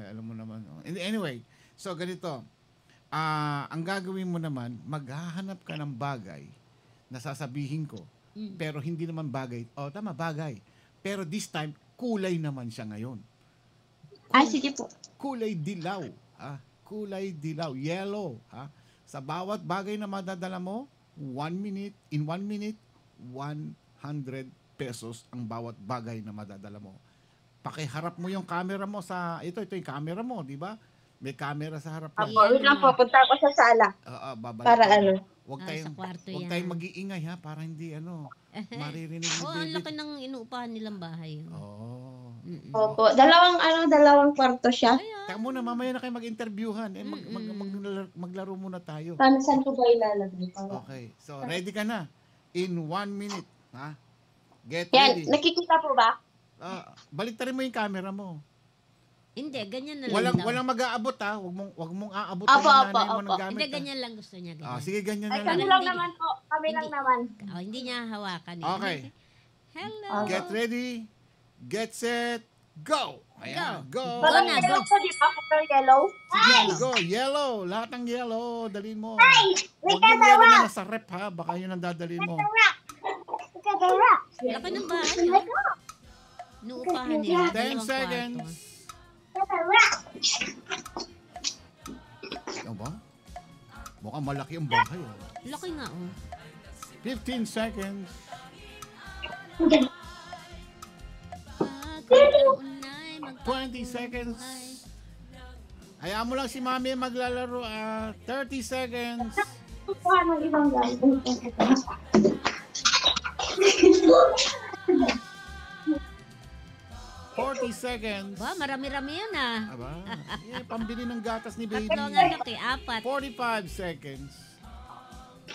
Alam mo naman. Anyway, so ganito. Ang gagawin mo naman, maghahanap ka ng bagay na sasabihin ko. Pero hindi naman bagay. Tama, bagay. Pero this time, kulay naman siya ngayon. Sige po. Kulay dilaw. Kulay dilaw. Yellow. Sa bawat bagay na madadala mo, in 1 minute, 100 pesos ang bawat bagay na madadala mo. Pakiharap mo yung camera mo sa, ito yung camera mo, di ba? May camera sa harap. Wait lang po, punta ako sa sala. Babalik. Para Huwag tayong mag-iingay para hindi maririnig ni ang baby. laki ng inuupahan nilang bahay. Opo, dalawang kwarto siya. Teka muna, mamaya na kayo mag-interviewhan. Maglaro muna tayo. Saan ko ba ilalagay? Okay, so ready ka na? In 1 minute. Get Yan, ready. nakikita po ba? Baliktarin mo yung camera mo. Hindi, ganyan na lang. Walang mag-aabot Huwag mong aabot Opo. ng gamit. Hindi, ganyan lang gusto niya. Sige, ganyan na lang. Kami lang naman po. Kami lang naman. Hindi niya hawakan. Okay. Hello. Get ready. Get set. Go. Ayan. Go. Parang yellow po, di ba? Color yellow. Go. Yellow. Lahat ng yellow. Dalhin mo. Ay! Huwag yung yellow na nasa rep baka yun ang dadalhin mo. Laki ng bahay. Nuupahan nila. 10 seconds. Ano ba? Mukhang malaki ang bahay. Laki nga 15 seconds. 20 seconds. Hayaan mo lang si Mami maglalaro. 30 seconds. 40 seconds. Marami-rami yan Aba, pambili ng gatas ni baby. 4. 45 seconds.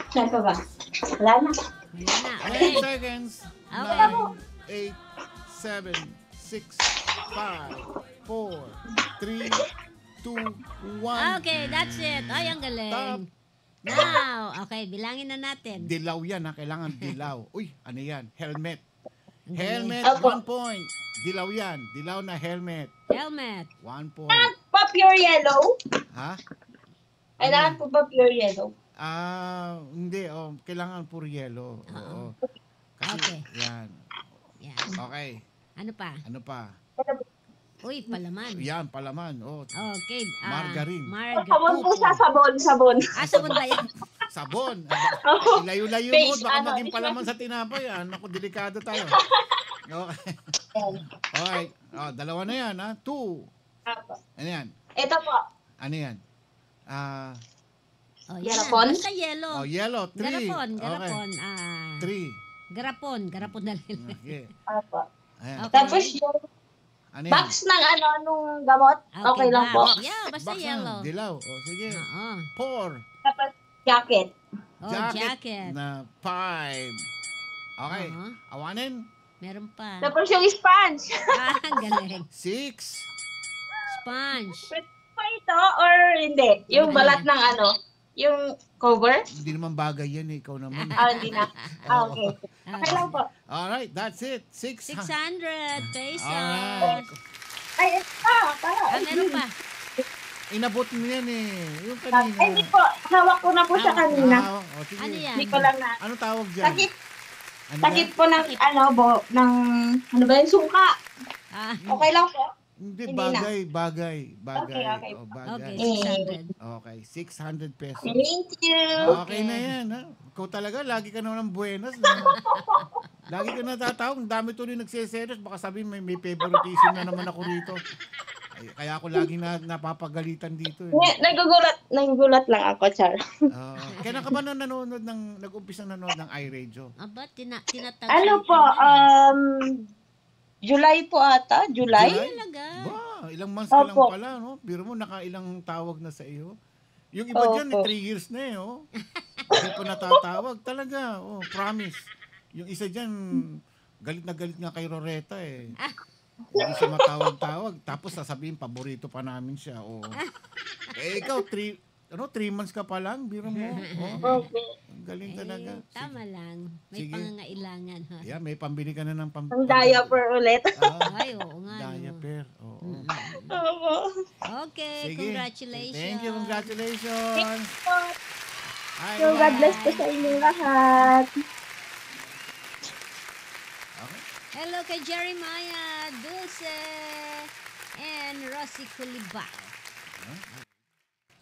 Saan pa ba? Wala na. 10 seconds. 9, 8, 7, 6, 5, 4, 3, 2, 1. Okay, that's it. Ay, ang galing. Stop. Now, okay, bilangin na natin. Dilaw yan kailangan dilaw. Uy, ano yan? Helmet. Okay. Helmet, 1 point. Dilaw yan. Dilaw na helmet. Helmet. 1 point. Pa pure yellow? Kailangan po ba pure yellow? Hindi. Kailangan pure yellow. Oo. Kasi, yan. Okay. Ano pa? Uy, palaman. Yan, palaman. Okay. Margarine. Sabon po sa sabon. Sabon ba yan? Sabon. Ilayo-layo mo. Baka maging palaman sa tinapay. Naku, delikado tayo. Okay. Okay. Dalawa na yan, 2. Ano yan? Ito po. Ano yan? Oh, Garapon? Basta yellow. Yellow. 3. Garapon. Okay. 3. Garapon na rin. Okay. Opo. Ayan. Okay. Tapos yung Ano yan? box ng anong gamot, okay lang po. box. Yeah, basta Box na, yellow. Dilaw. Sige. Oo. 4. Tapos jacket. Jacket. Na 5. Okay. Oo. Awanin. Meron pa. Tapos yung sponge. Galing. 6. Sponge. Pa ito or hindi? Yung balat ng yung cover? Hindi naman bagay yan eh. Ikaw naman. Hindi na. Okay. Okay lang po. Alright, that's it. 600 pesos. Alright. Ay, para. Meron pa. Inabot mo yan eh. Yung kanina. Ay, hindi po. Hawak ko na po siya kanina. Sige. Ano yan? Hindi ko lang na. Anong tawag dyan? Sakit po ng ano ba yung sungka. Okay lang po. Hindi, Hindi na. bagay. Okay. Bagay. Okay, 600. Okay, 600 pesos. Thank you. Okay na yan, ha? Ikaw talaga, lagi ka naman ng buenas. Lagi ka natatawag. Ang dami tuloy nagsiselos. Baka sabihin may favoritism na naman ako rito. Kaya ako lagi napapagalitan dito. Nagugulat lang ako, Char. Kailan ka ba nag-umpisang nanonood ng iRadio? Aba, tinatag. Ano po, July po ata? July? Talaga. Ba, ilang months ka lang pala, no? Biro mo, nakailang tawag na sa iyo. Yung iba dyan, 3 years na eh, oh. Hindi pa natatawag. Talaga, promise. Yung isa dyan, galit na galit nga kay Roreta eh. Hindi siya matawag-tawag. Tapos sasabihin, paborito pa namin siya. Ikaw, 3 months ka pa lang, biro mo. Galing talaga. Tama lang. May pangangailangan. Ha? Yeah, may pambili ka na ng Ang diaper ulit. Ay, oo nga. Diaper. Oo. Okay, sige. Congratulations. Thank you, congratulations. So, God bless po sa inyong lahat. Okay. Hello kay Jeremiah, Dulce, and Rosie Culibao.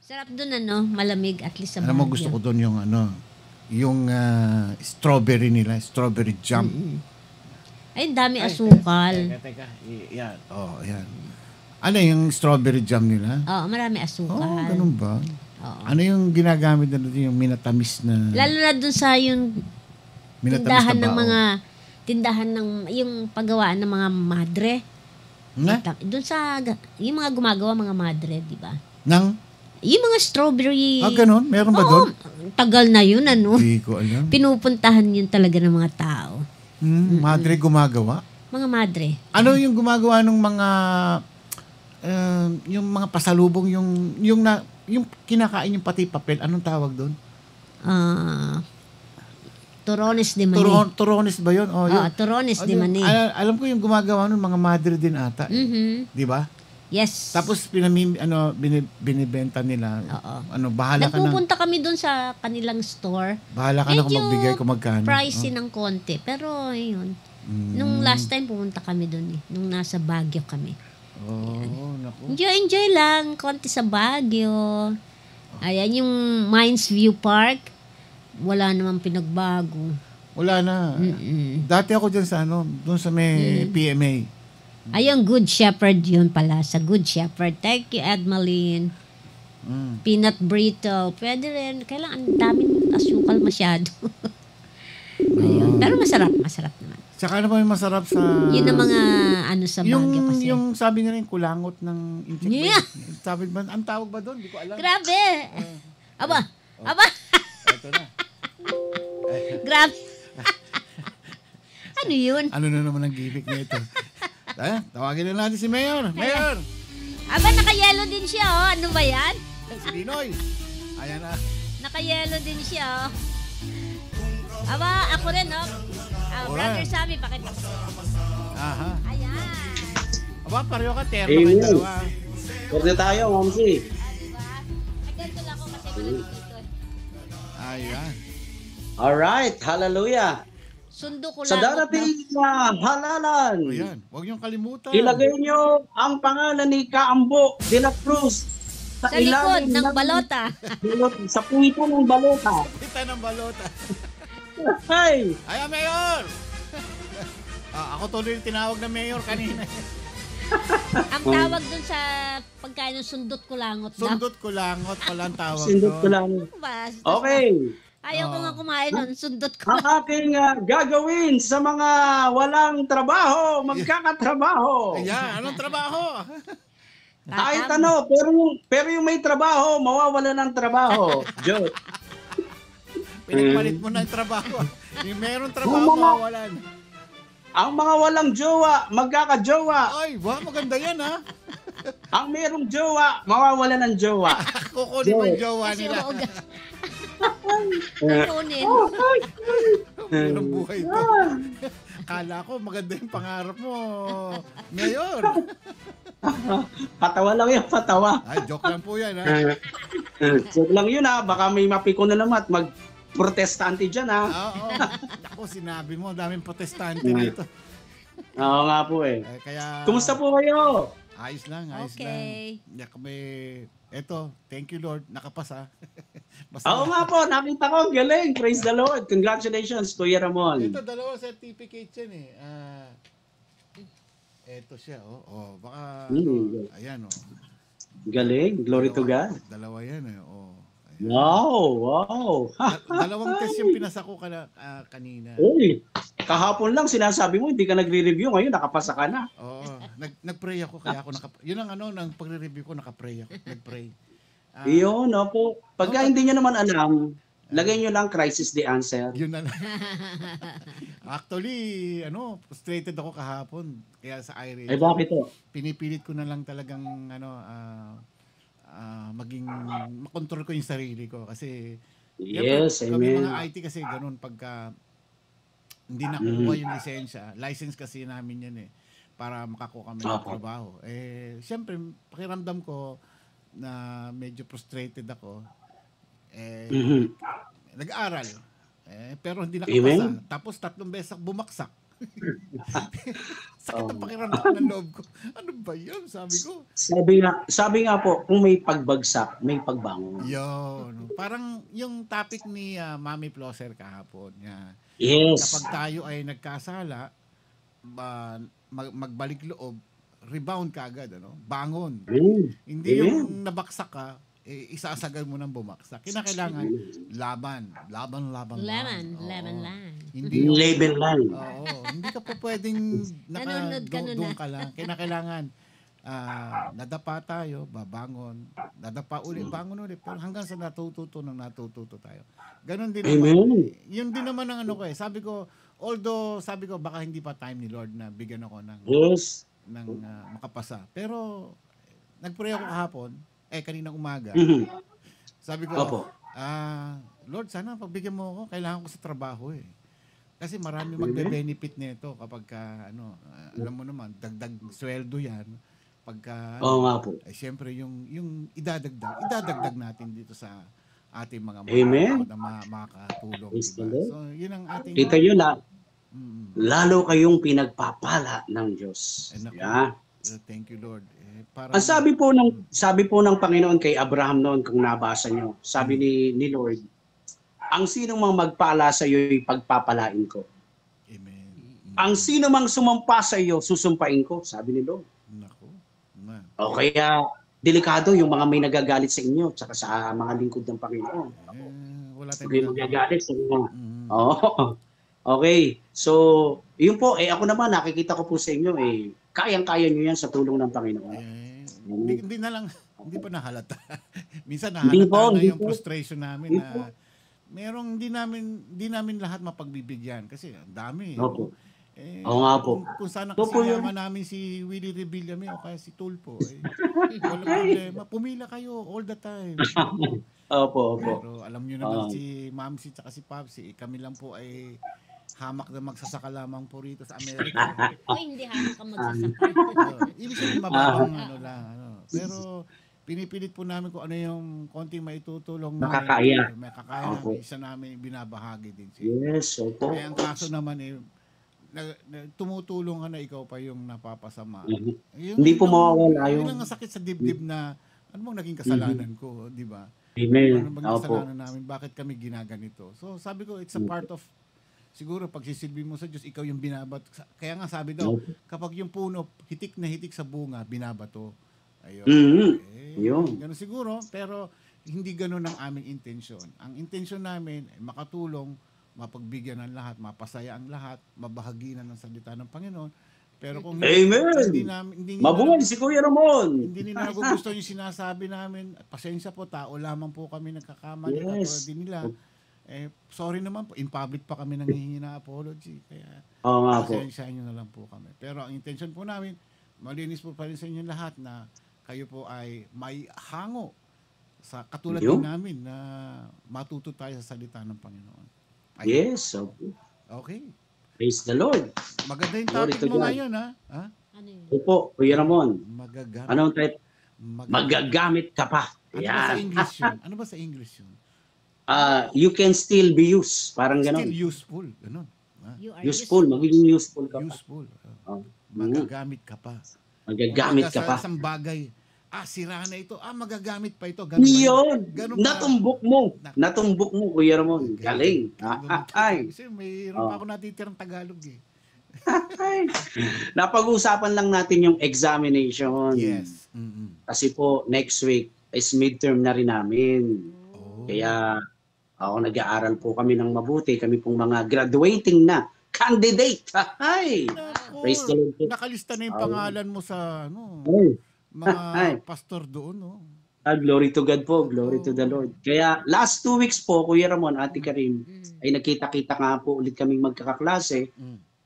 Sarap dun malamig at least sa Baguio. Alam mo, gusto ko dun yung strawberry nila, strawberry jam. Ay, dami asukal. Teka. Yan. Yan. Ano yung strawberry jam nila? Marami asukal. Ganun ba? Ano yung ginagamit na doon, yung minatamis na... Lalo na doon sa yung tindahan ng yung paggawaan ng mga madre. Doon sa yung mga gumagawa mga madre, di ba? Yung mga strawberry. Ganun? Meron ba doon? Tagal na yun, Hindi ko alam. Pinupuntahan yun talaga ng mga tao. Madre gumagawa? Mga madre. Ano yung gumagawa ng mga yung mga pasalubong, yung kinakain yung pati papel, anong tawag doon? Turones de Mani. Turones ba yun? Turones de Mani. Alam ko yung gumagawa nun, mga madre din ata. Di ba? Yes. Tapos binibenta nila. Bahala ka na. Nagpupunta kami doon sa kanilang store. Bahala ka na kung magbigay kung magkano. Pricey ng konti. Pero, ayun. Nung last time pumunta kami doon nung nasa Baguio kami. Naku. Enjoy lang. Konti sa Baguio. Ayan yung Mines View Park. Wala namang pinagbago. Wala na. Dati ako dyan sa doon sa may PMA. Ayun, Good Shepherd yun pala. Sa Good Shepherd. Thank you, Edmaline. Peanut burrito. Pwede rin. Kailangan daming asukal masyado. Ayun. Pero masarap naman. Tsaka ano ba yung masarap sa... Yun ang mga sa Baguio kasi. Yung sabi nila yung kulangot ng incheck. Yeah. Sabi ba, ang tawag ba doon? Hindi ko alam. Grabe. Aba. Ito na. Grabe. Ano yun? Ano na naman ang gimmick na ito? Tawagin na natin si Mayor. Mayor! Aba, naka-yellow din siya, Ano ba yan? Si Linoy. Ayan na. Naka-yellow din siya, Aba, ako rin, Brother Sammy, pakita ko. Aha. Ayan. Aba, pareho ka, terno kayo dalawa. Pwede tayo, Mamsi. Diba? Nagganto lang ako kasi malamig dito. Ayan. Alright, hallelujah. Sundo ko lang. Sa darating na halalan. Ayan, huwag niyong kalimutan. Ilagay niyo ang pangalan ni Kaambo de la Cruz sa likod ng balota. Sa puwitan ng balota. Puwitan ng balota. Ay! Ayan, Mayor! Ako tuloy yung tinawag na Mayor kanina. Ang tawag dun sa pagkain ng sundot kulangot daw. Sundot kulangot pala ang tawag Sundot ko doon. lang. Basta. Okay. Ayaw ko nga kumain nun, sundot ko. Ang aking gagawin sa mga walang trabaho, magkakatrabaho. Ayan, anong trabaho? Kahit ano, pero yung may trabaho, mawawala ng trabaho. Joke. Pinagpalit mo na yung trabaho. Yung meron trabaho, mawawalan. Ang mga walang jowa, magkakajowa. Ay, maganda yan, ha? Ang merong jowa, mawawala ng jowa. Kukunin mo yung jowa Kasi nila. Kukunin. Ang buhay ko. Kala ko maganda yung pangarap mo. Ngayon. Patawa lang yan, patawa. Ay, joke lang po yan, ha? Joke lang yun, ha? Baka may mapiko na naman at mag-protestante dyan, ha? Oo. Ako, sinabi mo, daming protestante dito. Oo nga po, eh. Kaya, Kumusta po kayo? ayos lang, ayos Okay. lang. Kami, eto, thank you Lord, nakapasa. Oo nga po, nakita ko, galing. Praise the Lord. Congratulations, Kuya Ramon. Ito, dalawa certificate yan eh. Eto siya, baka, ayan, Galing, glory to God. Dalawa yan eh, Wow. Dalawang test yung pinasa ko kanina. Uy, kahapon lang sinasabi mo, hindi ka nagre-review. Ngayon, nakapasa ka na. Oo, nag-pray ako, kaya ako yun ang ng pagre-review ko, nag-pray ako. Yun, po. Pagka hindi nyo naman alam, lagay nyo lang crisis the answer. Yun na lang. Actually, frustrated ako kahapon. Kaya sa Irish. Ay, bakit to? Pinipilit ko na lang talagang, maging, makontrol ko yung sarili ko. Kasi, yes, kami amen. mga IT kasi ganun, pagka hindi nakuha yung lisensya, license kasi namin yan eh, para makakuha kami ng trabaho. Siyempre, pakiramdam ko na medyo frustrated ako. Nag-aaral. Pero hindi nakapasa. Amen. Tapos 3 beses bumaksak. Sakit ang pakiramdam ng loob ko. Ano ba yun? Sabi ko. Sabi nga po, kung may pagbagsak, may pagbangon. Yun. Parang yung topic ni Mami Plosser kahapon. Yes. Kapag tayo ay nagkasala, magbalik loob, rebound ka agad. Bangon. Hindi yung nabaksak ka, isasagal mo ng bumaksak. Kinakailangan laban. Hindi yung label lang. Oo, hindi ka po pwedeng doon ka lang. Kinakailangan nadapa tayo, babangon, nadapa ulit, bangon ulit. Pero hanggang sa natututo tayo. Ganon din naman. Yun din naman ang ko eh. Sabi ko, baka hindi pa time ni Lord na bigyan ako ng makapasa. Pero nagpray ako kahapon, kaninang umaga. Sabi ko, Lord, sana pagbigyan mo ako, kailangan ko sa trabaho eh. Kasi marami magbe-benefit nito kapag alam mo naman, dagdag sweldo yan. Pagka, nga po. Siyempre, yung idadagdag natin dito sa ating mga Amen. na makakatulong. Diba? So, yun ang ating... Kita yun lalo kayong pinagpapala ng Diyos. Thank you, Lord. Ang sabi po ng Panginoon kay Abraham noon, kung nabasa nyo, sabi ni Lord, ang sinong mang magpala sa iyo, pagpapalain ko. Amen. Ang sino mang sumampa sa iyo, susumpain ko, sabi ni Lord. O kaya, delikado yung mga may nagagalit sa inyo, tsaka sa mga lingkod ng Panginoon. Wala tayong nagagalit sa inyo. Okay. So, yun po, ako naman, nakikita ko po sa inyo, kayang-kaya nyo yan sa tulong ng Panginoon. Hindi na lang, hindi pa nahalata. Minsan nahalata na yung frustration namin na merong hindi namin lahat mapagbibigyan kasi ang dami. Oo nga po. Kung sana kasama namin si Willie Revillame o kaya si Tulpo, walang problema. Pumila kayo all the time. Opo. Pero alam nyo naman si Mamsi at si Papsi, kami lang po ay hamak na magsasaka lamang po rito sa Amerika. Hindi hamak ang magsasaka. Ibig sabihin mababang Pero pinipilit po namin kung ano yung konting maitutulong nakakaya. May kakaya namin, isa namin binabahagi din siya. Yes, opo. Kaya ang kaso naman tumutulong ka na ikaw pa yung napapasama. Hindi po mawawala yun. Yun ang sakit sa dibdib na ano bang naging kasalanan ko, di ba? Amen. Ano bang kasalanan namin? Bakit kami ginaganito? So sabi ko, it's a part of siguro pagsisilbi mo sa Diyos, ikaw yung binabato. Kaya nga sabi daw, kapag yung puno, hitik na hitik sa bunga, binabato. Ayun. Ganun siguro, pero hindi ganun ang aming intensyon. Ang intensyon namin ay makatulong, mapagbigyan ng lahat, mapasaya ang lahat, mabahaginan ng salita ng Panginoon. Pero kung hindi mabuhay si Kuya Ramon. Hindi nila nagugustuhan yung sinasabi namin. Pasensya po, tao lamang po kami nagkakamali. Katulad din nila. Sorry naman po, in public pa kami nanghihingi na apology. Kaya pasensya nyo na lang po kami. Pero ang intention po namin, malinis po pa rin sa inyo lahat na kayo po ay may hango sa katulad din namin na matuto tayo sa salita ng Panginoon. Ayun. Yes. Okay. Praise the Lord. Maganda yung topic mo ngayon, ha? Ano yun? Opo, Kuya Ramon. Magagamit. Anong type? Magagamit ka pa. Ano ba sa English yun? Ano ba sa English yun? You can still be used. Parang gano'n. Still useful. Ganun. Useful. Magiging useful ka pa. Useful. Magagamit ka pa. Magagamit ka pa. Sa isang bagay, sira na ito. Magagamit pa ito. Yun. Natumbok mo. Natumbok mo, Kuya Ramon. Galing. Kasi mayroon pa ako natitirang Tagalog eh. Napag-usapan lang natin yung examination. Yes. Kasi po, next week is midterm na rin namin. Kaya ako nag-aaral po kami ng mabuti. Kami pong mga graduating na candidate. Praise the Lord. Nakalista na yung pangalan mo sa mga pastor doon, no? Glory to God po. Glory to the Lord. Kaya last 2 weeks po, Kuya Ramon, Ate Karim, ay nagkita-kita nga po ulit kaming magkakaklase.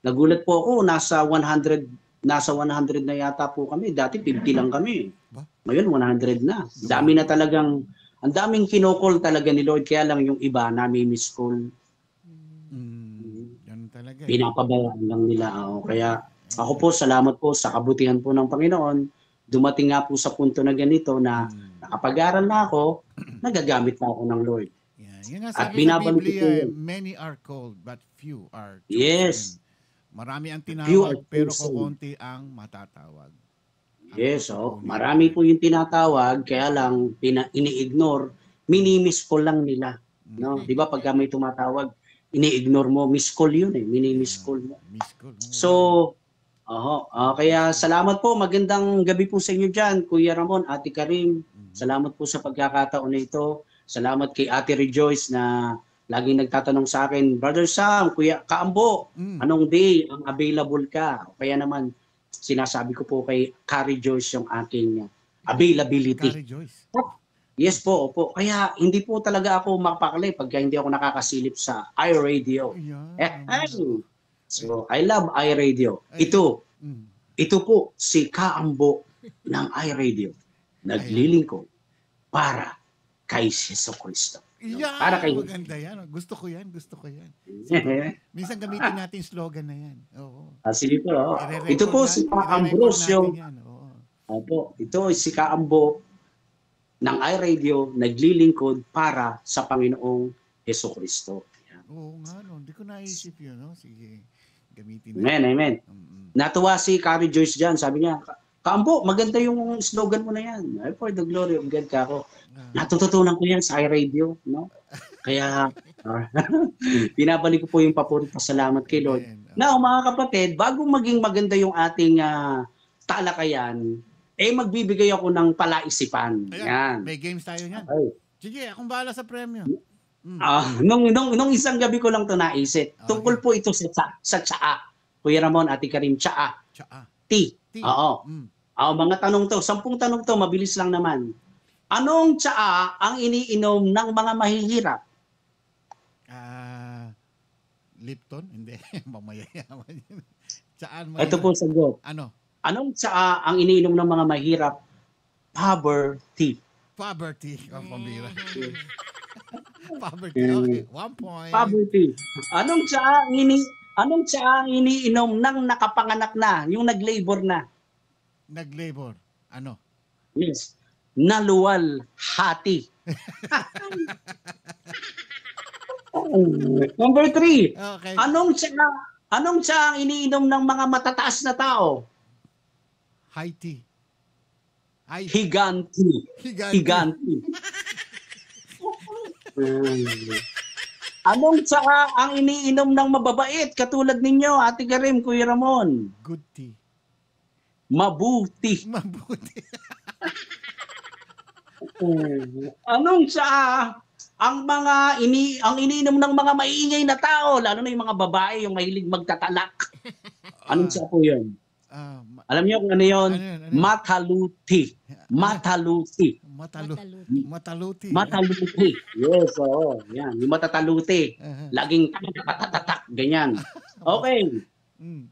Nagulat po ako, nasa 100 na yata po kami. Dati 50 lang kami. Ngayon 100 na. Dami na talagang, ang daming kinokol talaga ni Lord. Kaya lang yung iba, nami-miss call. Yan talaga. Pinapabayaan lang nila. Kaya ako po, salamat po sa kabutihan po ng Panginoon. Dumating nga po sa punto na ganito na nakapag-aral na ako, nagagamit na ako ng Lord. Yan nga sabi sa Biblia, many are called but few are chosen. Yes. Marami ang tinawag pero kukunti ang matatawag. Yes, marami po yung tinatawag kaya lang ini-ignore, minimiss call lang nila. No? 'Di ba pag may tumatawag, ini-ignore mo, miss call yun minimiss call mo. So, kaya salamat po, magandang gabi po sa inyo dyan, Kuya Ramon, Ate Karim. Salamat po sa pagkakataon na ito. Salamat kay Ate Rejoice na laging nagtatanong sa akin, Brother Sam, Kuya Kaambo, anong day ang available ka? Kaya naman, sinasabi ko po kay Carrie Joyce yung aking availability. Carrie Joyce? Yes po, opo. Kaya hindi po talaga ako mapakali pagka hindi ako nakakasilip sa iRadio. So, I love iRadio. Ito po si Kaambo ng iRadio. Naglilingkod para kay Jesucristo. Para kay maganda yan. Gusto ko yan. Minsan gamitin natin slogan na yan. Sige po. Ito po si Ambrosio. Opo, ito si Kaambo ng iRadio, naglilingkod para sa Panginoong Jesucristo. Oo nga, no. Hindi ko naisip yun, no? Sige, gamitin na. Amen. Natuwa si Carrie Joyce dyan. Sabi niya, Kaambo, maganda yung slogan mo na yan. For the glory of God ka ako. Natututunan ko yan sa iRadio, no? Kaya, pinabalik ko po yung papurit pasalamat kay Lord. Now, mga kapatid, bago maging maganda yung ating talakayan, magbibigay ako ng palaisipan. Ayan, may games tayo niyan. Sige, akong bahala sa premyo. Nung isang gabi ko lang ito naisip. Tungkol po ito sa tsaa. Kuya Ramon, Ate Karim, tsaa. Oo. Mga tanong to, 10 tanong to, mabilis lang naman. Anong tsaa ang iniinom ng mga mahihirap? Lipton? Hindi. Mamayayaman yun. Tsaan ito po sagot. Anong tsaa ang iniinom ng mga mahirap? Poverty. Poverty. Pambira. Poverty. Okay. 1 point. Poverty. Anong tsaa ang iniinom ng nakapanganak na, yung nag-labor na? Nag-labor. Ano? Yes. Naluwal hati. Number 3. Okay. Anong tsaa ang iniinom ng mga matataas na tao? High tea. Higanti. Anong tsaa ang iniinom ng mababait katulad ninyo, Ate Karim, Kuya Ramon? Good tea. Mabuti. Mabuti. Anong tsaa ang ang iniinom ng mga maiingay na tao, lalo na yung mga babae, yung mahilig magtatalak? Anong tsaa po yun? Alam niyo kung ano yun? Mataluti. Mataluti. Mataluti. Mataluti. Yes, oo. Yan, yung matataluti. Laging tatatatak, ganyan. Okay.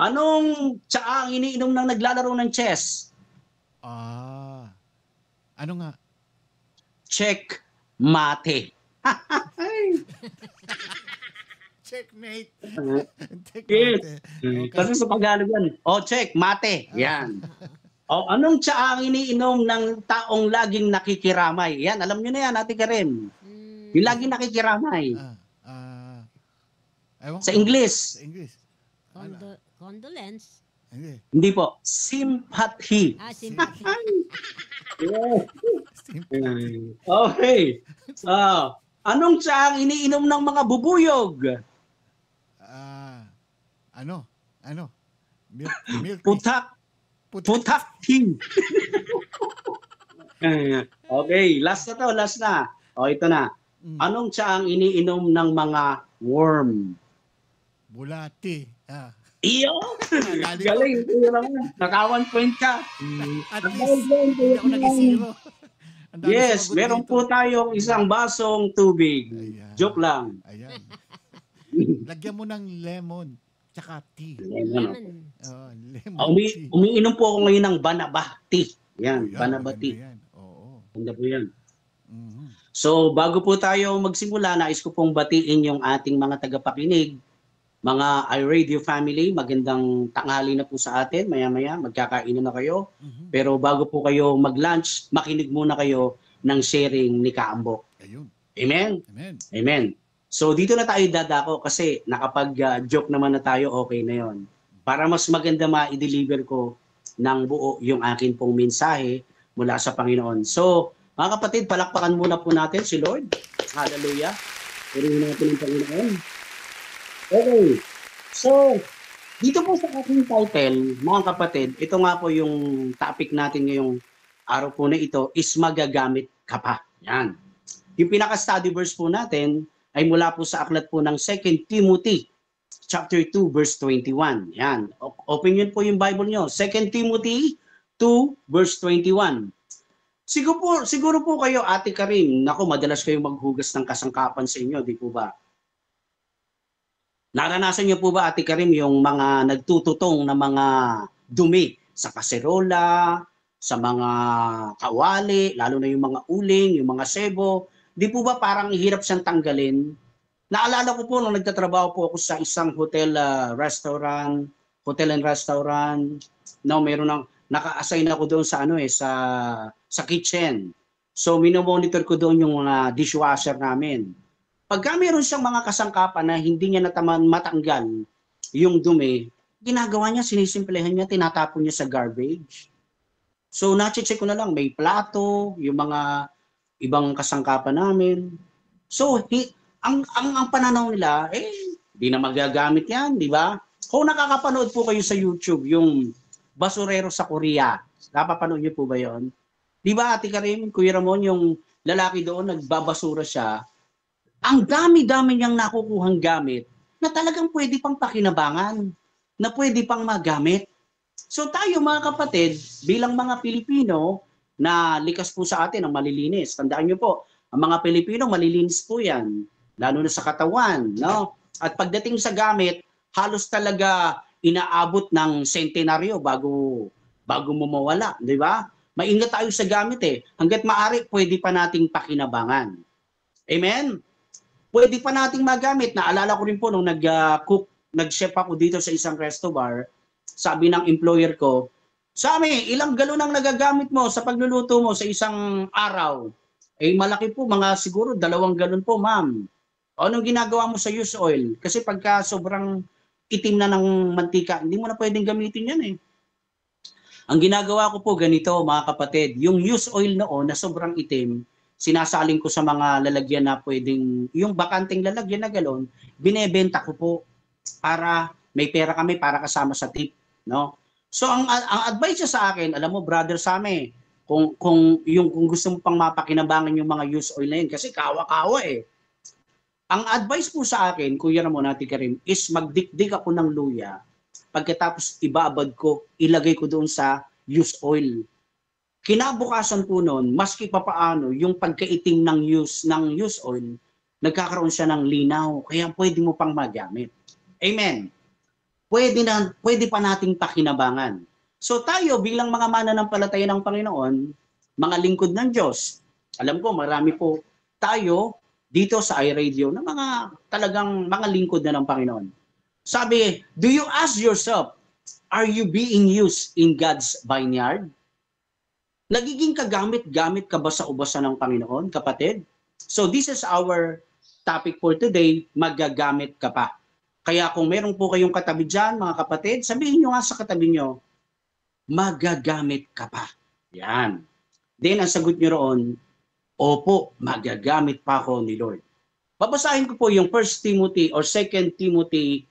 Anong tsaa ang iniinom ng naglalaro ng chess? Ano nga? Check mate. Checkmate. Yes. Kasi sa Tagalog yan. Check mate. Yan. Anong tsaa ang iniinom ng taong laging nakikiramay? Yan, alam niyo na yan, Ate Karim. Yung laging nakikiramay. Sa English. Sa English. Condolence. Hindi po. Sympathy. Sympathy. Okay. Anong tsaa ang iniinom ng mga bubuyog? Ano? Milk Putak. Putak tea. Okay, last na. Ito na. Anong tsaa ang iniinom ng mga worm? Bulati. Iyo! Galing. Naka 1 point ka. At least, hindi ako nag-zero. Yes, meron po tayong isang basong tubig. Joke lang. Ayan. Lagyan mo ng lemon. Tsaka tea. Lemon. Lemon tea. Umiinom po ako ngayon ng banaba tea. Yan, banaba tea. Ganda po yan. So, bago po tayo magsimula, nais ko pong batiin yung ating mga tagapakinig. Mga iRadio family, magandang tanghali na po sa atin. Maya-maya, magkakainan na kayo. Pero bago po kayo mag-lunch, makinig muna kayo ng sharing ni Kaambok. Amen? Amen. So dito na tayo dadako kasi nakapag-joke naman na tayo, okay na yon. Para mas maganda ma-deliver ko ng buo yung akin pong mensahe mula sa Panginoon. So, mga kapatid, palakpakan muna po natin si Lord. Hallelujah. Purihin natin ang Panginoon. Okay. So, dito po sa ating title, mga kapatid, ito nga po yung topic natin ngayong araw po na ito is magagamit ka pa. Yan. Yung pinaka-study verse po natin ay mula po sa aklat po ng 2 Timothy chapter 2 verse 21. Yan. Open yun po yung Bible nyo. 2 Timothy 2 verse 21. Siguro po kayo, Ate Karim, nako, madalas kayong maghugas ng kasangkapan sa inyo, di po ba? Naranasan niyo po ba, Ate Karim, yung mga nagtututong na mga dumi sa kaserola, sa mga kawali, lalo na yung mga uling, yung mga sebo? Di po ba parang hirap siyang tanggalin? Naalala ko po nung nagtatrabaho po ako sa isang hotel and restaurant. No, meron ng naka-assign ako doon sa sa kitchen. So minomonitor ko doon yung mga dishwasher namin. Pagka meron siyang mga kasangkapan na hindi niya matanggal yung dumi, ginagawa niya, sinisimplehan niya, tinatapon niya sa garbage. So na-check ko na lang, may plato, yung mga ibang kasangkapan namin. So ang pananaw nila, di na magagamit yan, di ba? Kung nakakapanood po kayo sa YouTube, yung basurero sa Korea, napapanood niyo po ba yon? Di ba, Ate Karim, Kuya Ramon, yung lalaki doon, nagbabasura siya, ang dami-dami niyang nakukuhang gamit na talagang pwede pang pakinabangan, na pwede pang magamit. So tayo mga kapatid, bilang mga Pilipino na likas po sa atin ang malilinis. Tandaan niyo po, ang mga Pilipino malilinis po yan, lalo na sa katawan. No? At pagdating sa gamit, halos talaga inaabot ng sentenaryo bago mo mawala. Di ba? Maingat tayo sa gamit Hanggat maaari, pwede pa nating pakinabangan. Amen? Pwede pa nating magamit. Naalala ko rin po nung nag-chef ako dito sa isang resto bar, sabi ng employer ko, Sami, ilang galon ang nagagamit mo sa pagluluto mo sa isang araw? Malaki po, mga siguro 2 galon po, ma'am. Anong ginagawa mo sa used oil? Kasi pagka sobrang itim na ng mantika, hindi mo na pwedeng gamitin yan Ang ginagawa ko po ganito, mga kapatid, yung used oil noon na sobrang itim, sinasaling ko sa mga lalagyan na pwedeng, yung bakanting lalagyan na galon, binebenta ko po para may pera kami para kasama sa tip, no? So ang advice niya sa akin, alam mo brother Same, kung gusto mo pang mapakinabangan yung mga used oil na yun kasi kawa-kawa eh. Ang advice po sa akin, Kuya Ramon Ate Karim, is magdikdik ako ng luya. Pagkatapos ibabad ko, ilagay ko doon sa used oil. Kinabukasan po noon, maski papaano, yung pagkaitim ng used oil, nagkakaroon siya ng linaw. Kaya pwede mo pang magamit. Amen. Pwede pa nating pakinabangan. So tayo bilang mga mananampalataya ng Panginoon, mga lingkod ng Diyos, alam ko marami po tayo dito sa iRadio na mga talagang mga lingkod na ng Panginoon. Sabi, do you ask yourself, are you being used in God's vineyard? Nagiging kagamit-gamit ka ba sa ubasan ng Panginoon, kapatid? So this is our topic for today, magagamit ka pa. Kaya kung meron po kayong katabi dyan, mga kapatid, sabihin nyo nga sa katabi nyo, magagamit ka pa. Yan. Then ang sagot nyo roon, opo, magagamit pa ako ni Lord. Babasahin ko po yung 1 Timothy or 2 Timothy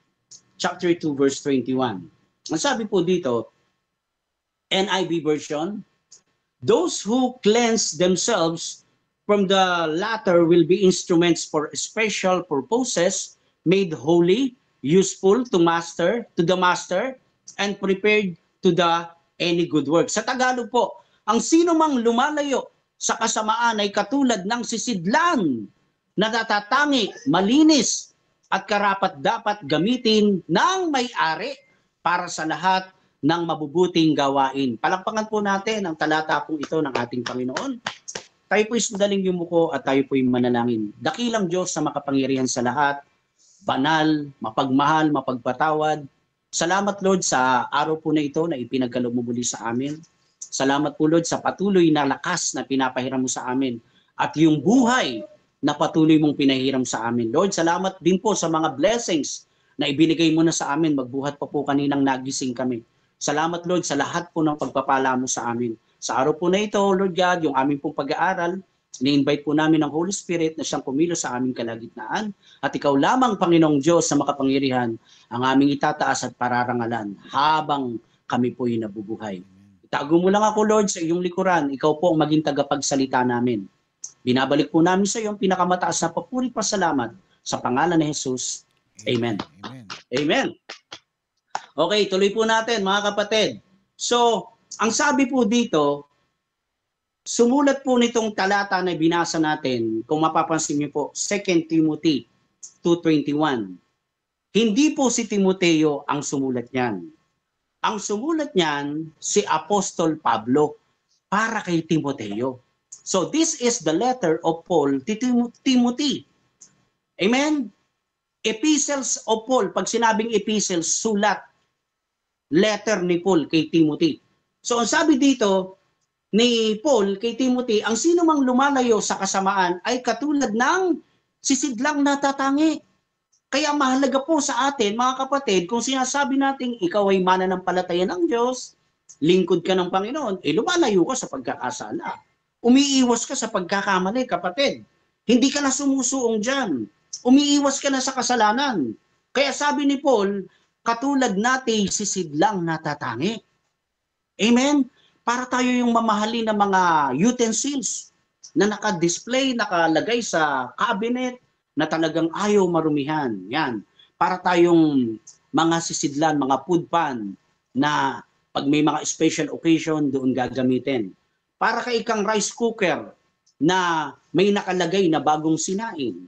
chapter 2 verse 21. Ang sabi po dito, NIV version, those who cleanse themselves from the latter will be instruments for special purposes, made holy, useful to the master, and prepared to the any good work. Sa Tagalog po, ang sino mang lumalayo sa kasamaan ay katulad ng sisidlan na natatangi, malinis, at karapat-dapat gamitin ng may-ari para sa lahat ng mabubuting gawain. Palakpakan po natin ang talata pong ito ng ating Panginoon. Tayo po'y sandaling yumuko at tayo po'y manalangin. Dakilang Diyos na makapangyarihan sa lahat, banal, mapagmahal, mapagpatawad. Salamat Lord sa araw po na ito na ipinagkaloob mo muli sa amin. Salamat po Lord sa patuloy na lakas na pinapahiram mo sa amin at yung buhay na patuloy mong pinahiram sa amin. Lord, salamat din po sa mga blessings na ibinigay mo na sa amin. Magbuhat pa po kaninang nagising kami. Salamat Lord sa lahat po ng pagpapala mo sa amin. Sa araw po na ito, Lord God, yung aming pong pag-aaral, ni-invite po namin ng Holy Spirit na siyang kumilos sa aming kalagitnaan. At ikaw lamang, Panginoong Diyos, na makapangyarihan, ang aming itataas at pararangalan habang kami po'y nabubuhay. Itago mo lang ako, Lord, sa iyong likuran. Ikaw po ang maging tagapagsalita namin. Binabalik po namin sa iyo ang pinakamataas na papuri pasalamat sa pangalan ni Jesus. Amen. Amen. Amen. Okay, tuloy po natin mga kapatid. So, ang sabi po dito, sumulat po nitong talata na binasa natin, kung mapapansin niyo po, 2 Timothy 2:21. Hindi po si Timoteo ang sumulat niyan. Ang sumulat niyan, si Apostol Pablo para kay Timoteo. So this is the letter of Paul to Timothy. Amen? Epistles of Paul, pag sinabing epistles, sulat, letter ni Paul kay Timothy. So ang sabi dito ni Paul kay Timothy, ang sino mang lumalayo sa kasamaan ay katulad ng sisidlang natatangi. Kaya mahalaga po sa atin, mga kapatid, kung sinasabi natin ikaw ay mananampalataya ng Diyos, lingkod ka ng Panginoon, lumalayo ka sa pagkakasala. Umiiwas ka sa pagkakamali, kapatid. Hindi ka na sumusuong dyan. Umiiwas ka na sa kasalanan. Kaya sabi ni Paul, katulad natin sisidlang natatangi. Amen? Para tayo yung mamahali ng mga utensils na naka-display, nakalagay sa cabinet na talagang ayaw marumihan. Yan. Para tayong mga sisidlan, mga food pan na pag may mga special occasion doon gagamitin. Para kay ikang rice cooker na may nakalagay na bagong sinain.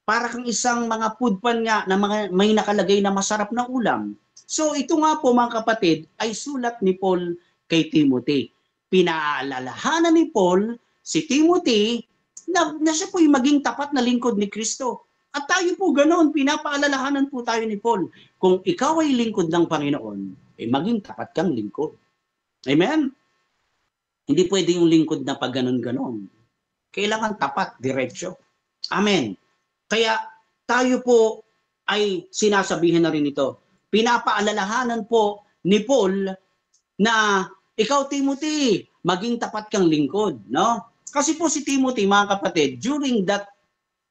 Para kang isang mga food pan nga na may nakalagay na masarap na ulam. So ito nga po mga kapatid ay sulat ni Paul kay Timothy. Pinaalalahanan ni Paul si Timothy na siya po yung maging tapat na lingkod ni Kristo. At tayo po ganoon, pinapaalalahanan po tayo ni Paul. Kung ikaw ay lingkod ng Panginoon, ay maging tapat kang lingkod. Amen? Hindi pwede yung lingkod na pag ganon-ganon. Kailangan tapat, diretsyo. Amen. Kaya tayo po ay sinasabihin na rin ito. Pinapaalalahanan po ni Paul na ikaw Timothy, maging tapat kang lingkod, no? Kasi po si Timothy, mga kapatid, during that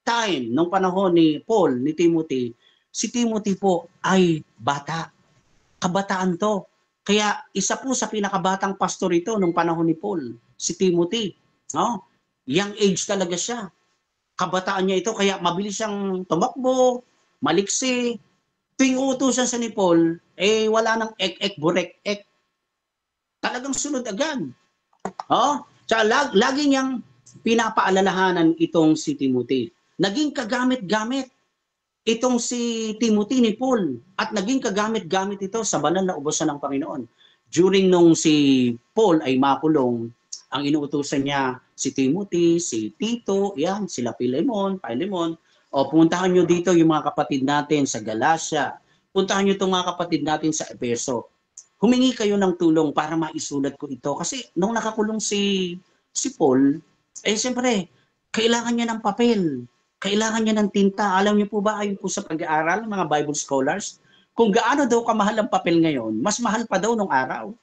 time, nung panahon ni Paul, ni Timothy, si Timothy po ay bata. Kabataan to. Kaya isa po sa pinakabatang pastor ito nung panahon ni Paul, si Timothy. No? Young age talaga siya. Kabataan niya ito, kaya mabilis siyang tumakbo, maliksi. Tuwing uutusan sa ni Paul, wala nang ek-ek, burek-ek. Talagang sunod agad. Oh, tsaka lagi niyang pinapaalalahanan itong si Timothy. Naging kagamit-gamit itong si Timothy ni Paul at naging kagamit-gamit ito sa banal na ubusan ng Panginoon. During nung si Paul ay makulong, ang inuutusan niya si Timothy, si Tito, yan, sila Philemon, o puntahan nyo dito yung mga kapatid natin sa Galacia. Puntahan nyo itong mga kapatid natin sa Efeso. Humingi kayo ng tulong para maisulat ko ito. Kasi nung nakakulong si Paul, siyempre, kailangan niya ng papel. Kailangan niya ng tinta. Alam niyo po ba, ayon po sa pag-aaral, mga Bible scholars, kung gaano daw kamahal ang papel ngayon, mas mahal pa daw nung araw.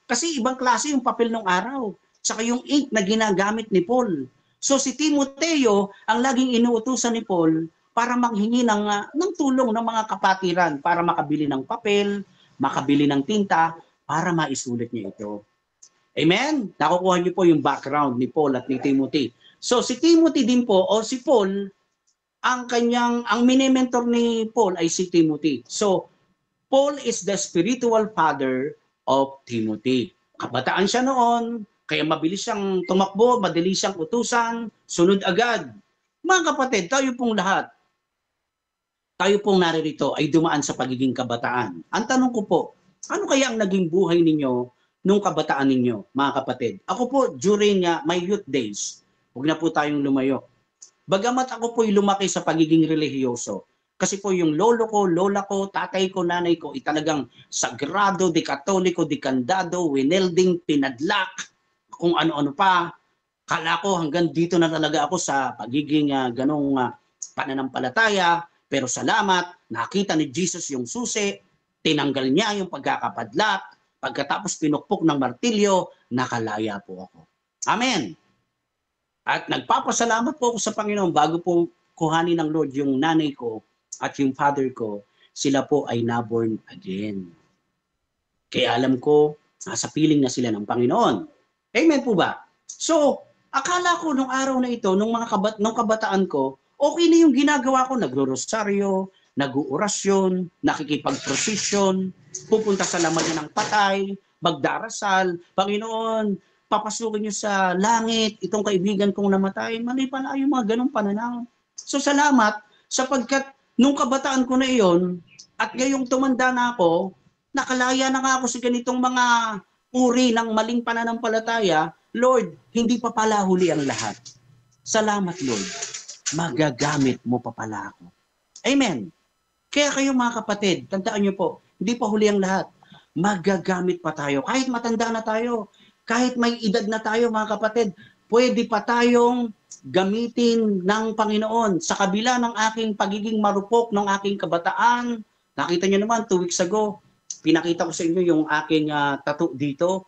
Kasi ibang klase yung papel nung araw. Saka yung ink na ginagamit ni Paul. So si Timoteo ang laging inuutusan ni Paul para manghingi ng tulong ng mga kapatiran para makabili ng papel, makabili ng tinta, para maisulat niya ito. Amen? Nakukuha niyo po yung background ni Paul at ni Timothy. So si Timothy din po, o si Paul, ang mini-mentor ni Paul ay si Timothy. So Paul is the spiritual father of Timothy. Kabataan siya noon, kaya mabilis siyang tumakbo, madali siyang utusan, sunod agad. Mga kapatid, tayo pong lahat, tayo pong naririto ay dumaan sa pagiging kabataan. Ang tanong ko po, ano kaya ang naging buhay ninyo nung kabataan ninyo, mga kapatid? Ako po, during my youth days, huwag na po tayong lumayo. Bagamat ako po'y lumaki sa pagiging relihiyoso, kasi po yung lolo ko, lola ko, tatay ko, nanay ko, talagang sagrado, di katoliko, di kandado, winelding, pinadlak, kung ano-ano pa. Kala ko hanggang dito na talaga ako sa pagiging ganong pananampalataya. Pero salamat, nakita ni Jesus yung susi, tinanggal niya yung pagkakapadlak, pagkatapos pinukpok ng martilyo, nakalaya po ako. Amen. At nagpapasalamat po ako sa Panginoon bago po kuhanin ng Lord yung nanay ko at yung father ko, sila po ay naborn again. Kaya alam ko, nasa piling na sila ng Panginoon. Amen po ba? So, akala ko nung araw na ito, nung kabataan ko, okay na yung ginagawa ko. Nagro-rosaryo, nag-uurasyon, nakikipag-prosesyon, pupunta sa laman ng patay, magdarasal. Panginoon, papasukin niyo sa langit itong kaibigan kong namatay. Mali pala yung mga ganong pananaw. So, salamat sapagkat nung kabataan ko na iyon, at ngayong tumanda na ako, nakalaya na nga ako sa ganitong mga uri ng maling pananampalataya. Lord, hindi pa pala huli ang lahat. Salamat, Lord. Magagamit mo pa pala ako. Amen. Kaya kayo mga kapatid, tandaan niyo po, hindi pa huli ang lahat. Magagamit pa tayo. Kahit matanda na tayo, kahit may edad na tayo mga kapatid, pwede pa tayong gamitin ng Panginoon. Sa kabila ng aking pagiging marupok ng aking kabataan, nakita niyo naman 2 weeks ago, pinakita ko sa inyo yung aking tattoo dito.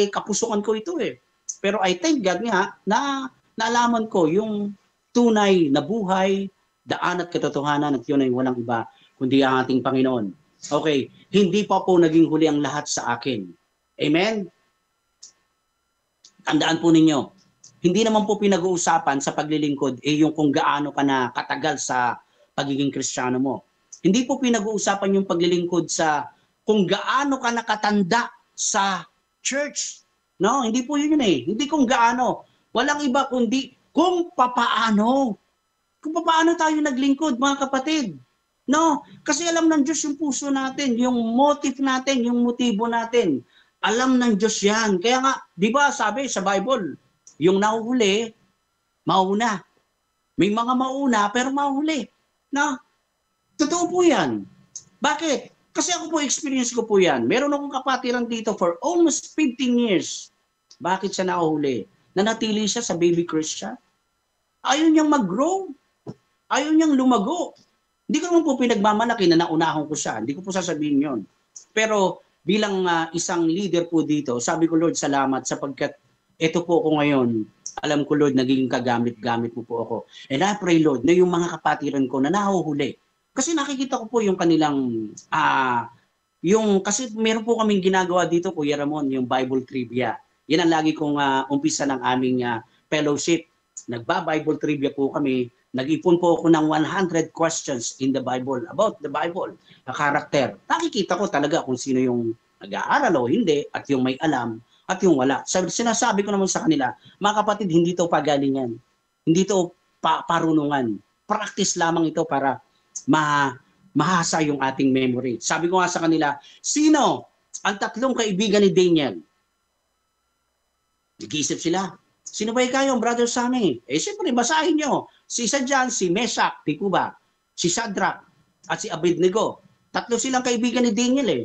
Kapusukan ko ito eh. Pero I thank God nga na naalaman ko yung tunay na buhay, daan at katotohanan at yun ay walang iba kundi ang ating Panginoon. Okay, hindi pa po naging huli ang lahat sa akin. Amen? Tandaan po ninyo, hindi naman po pinag-uusapan sa paglilingkod yung kung gaano ka na katagal sa pagiging Kristiyano mo. Hindi po pinag-uusapan yung paglilingkod sa kung gaano ka nakatanda sa church. No, hindi po yun eh. Hindi kung gaano. Walang iba kundi kung papaano. Kung papaano tayo naglingkod, mga kapatid. No, kasi alam ng Diyos yung puso natin, yung motive natin, yung motibo natin. Alam ng Diyos yan. Kaya nga, di ba sabi sa Bible, yung nahuhuli, mauna. May mga mauna pero mahuhuli. No? Totoo po yan. Bakit? Kasi ako po, experience ko po yan. Meron akong kapatiran dito for almost 15 years. Bakit siya nahuhuli? Nanatili siya sa baby Christian. Ayaw niyang mag-grow. Ayaw niyang lumago. Hindi ko naman po pinagmamalaki na naunahon ko siya. Hindi ko po sasabihin yon. Pero bilang isang leader po dito, sabi ko, Lord, salamat sapagkat ito po ko ngayon alam ko, Lord, naging kagamit-gamit mo po ako. And I pray, Lord, na yung mga kapatiran ko na nahuhuli. Kasi nakikita ko po yung kanilang, kasi meron po kaming ginagawa dito, Kuya Ramon, yung Bible Trivia. Yan ang lagi kong umpisa ng aming fellowship. Nagba-Bible Trivia po kami. Nag-ipon po ako ng 100 questions in the Bible, about the Bible, na karakter. Nakikita ko talaga kung sino yung nag-aaral o hindi, at yung may alam, at yung wala. Sinasabi ko naman sa kanila, mga kapatid, hindi ito pagalingan. Hindi ito parunungan. Practice lamang ito para mahasa yung ating memory. Sabi ko nga sa kanila, sino ang tatlong kaibigan ni Daniel? Nag-iisip sila. Sino ba kayong brother Sammy? Siyempre, basahin nyo. Si isa dyan, si Meshach, di po ba? Si Shadrach, at si Abednego. Tatlo silang kaibigan ni Daniel eh.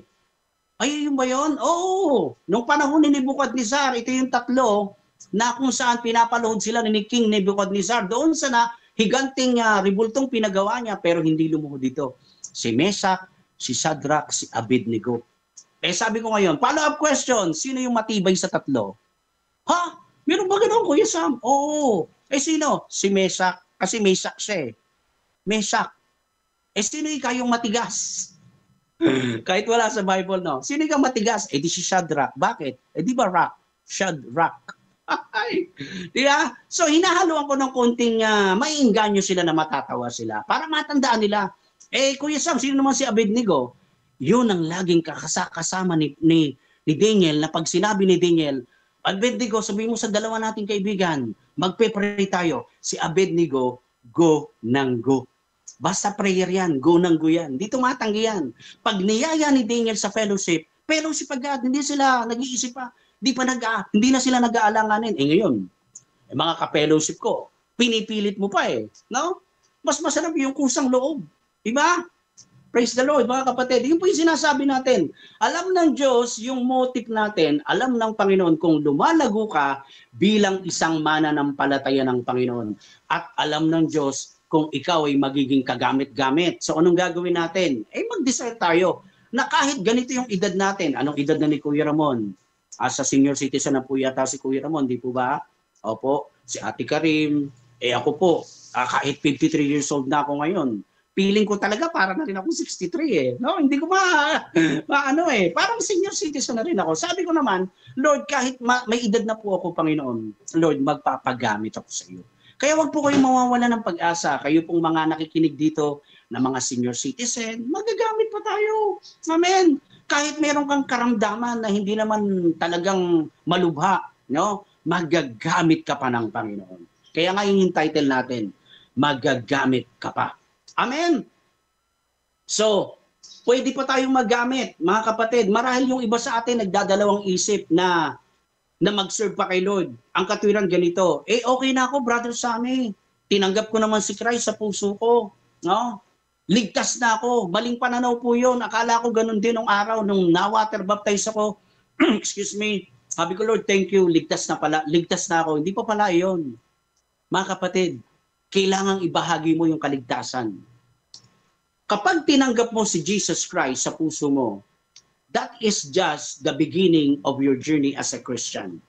Ay, yun ba yun? Oo. Nung panahon ni Nebuchadnezzar, ito yung tatlo na kung saan pinapalood sila ni King Nebuchadnezzar. Doon sa higanting ribultong pinagawa niya, pero hindi lumuhod dito. Si Meshach, si Shadrach, si Abednego. Sabi ko ngayon, follow-up question, sino yung matibay sa tatlo? Ha? Meron ba ganun, Kuya Sam? Oo. Sino? Si Meshach. Kasi Meshach siya eh. Meshach. Sino yung matigas? Kahit wala sa Bible, no? Sino yung matigas? Di si Shadrach. Bakit? Di ba rock? Shadrach. Diba? So, hinahaluan ko ng konting maiinganyo sila na matatawa sila para matandaan nila. Kuya Sam, sino naman si Abednego? Yun ang laging kasama ni Daniel na pag sinabi ni Daniel, Abednego, sabihin mo sa dalawa nating kaibigan, magpe-pray tayo. Si Abednego, go nang go. Basta prayer yan, go nang go yan. Di tumatanggi yan. Pag niyaya ni Daniel sa fellowship agad, hindi sila nag-iisip pa. Hindi na sila nag-aalanganin. Ngayon, mga ka-fellowship ko, pinipilit mo pa eh. No? Mas masarap yung kusang loob. Diba? Praise the Lord, mga kapatid. Yun po yung sinasabi natin. Alam ng Diyos yung motive natin, alam ng Panginoon kung lumalago ka bilang isang mananampalataya ng Panginoon. At alam ng Diyos kung ikaw ay magiging kagamit-gamit. So anong gagawin natin? Mag-decide tayo na kahit ganito yung edad natin. Anong edad na ni Kuya Ramon? Sa senior citizen na po yata si Kuya Ramon, di po ba? Opo, si Ate Karim. Ako po, kahit 53 years old na ako ngayon. Feeling ko talaga para na rin ako 63 eh. No, hindi ko parang senior citizen na rin ako. Sabi ko naman, Lord, kahit may edad na po ako, Panginoon, Lord, magpapagamit ako sa iyo. Kaya wag po kayong mawawala ng pag-asa. Kayo pong mga nakikinig dito na mga senior citizen, magagamit pa tayo. Amen. Kahit meron kang karamdaman na hindi naman talagang malubha, no? Magagamit ka pa ng Panginoon. Kaya nga yung title natin, magagamit ka pa. Amen. So, pwede pa tayong magamit, mga kapatid. Marahil yung iba sa atin nagdadalawang isip na mag-serve pa kay Lord. Ang katwiran ganito, okay na ako, Brother Sammy. Tinanggap ko naman si Christ sa puso ko. No? Ligtas na ako. Maling pananaw po yun. Akala ko ganun din nung araw, nung na-water baptize ako. Excuse me. Sabi ko, Lord, thank you. Ligtas na ako. Hindi pa pala yun. Mga kapatid, kailangang ibahagi mo yung kaligtasan. Kapag tinanggap mo si Jesus Christ sa puso mo, that is just the beginning of your journey as a Christian.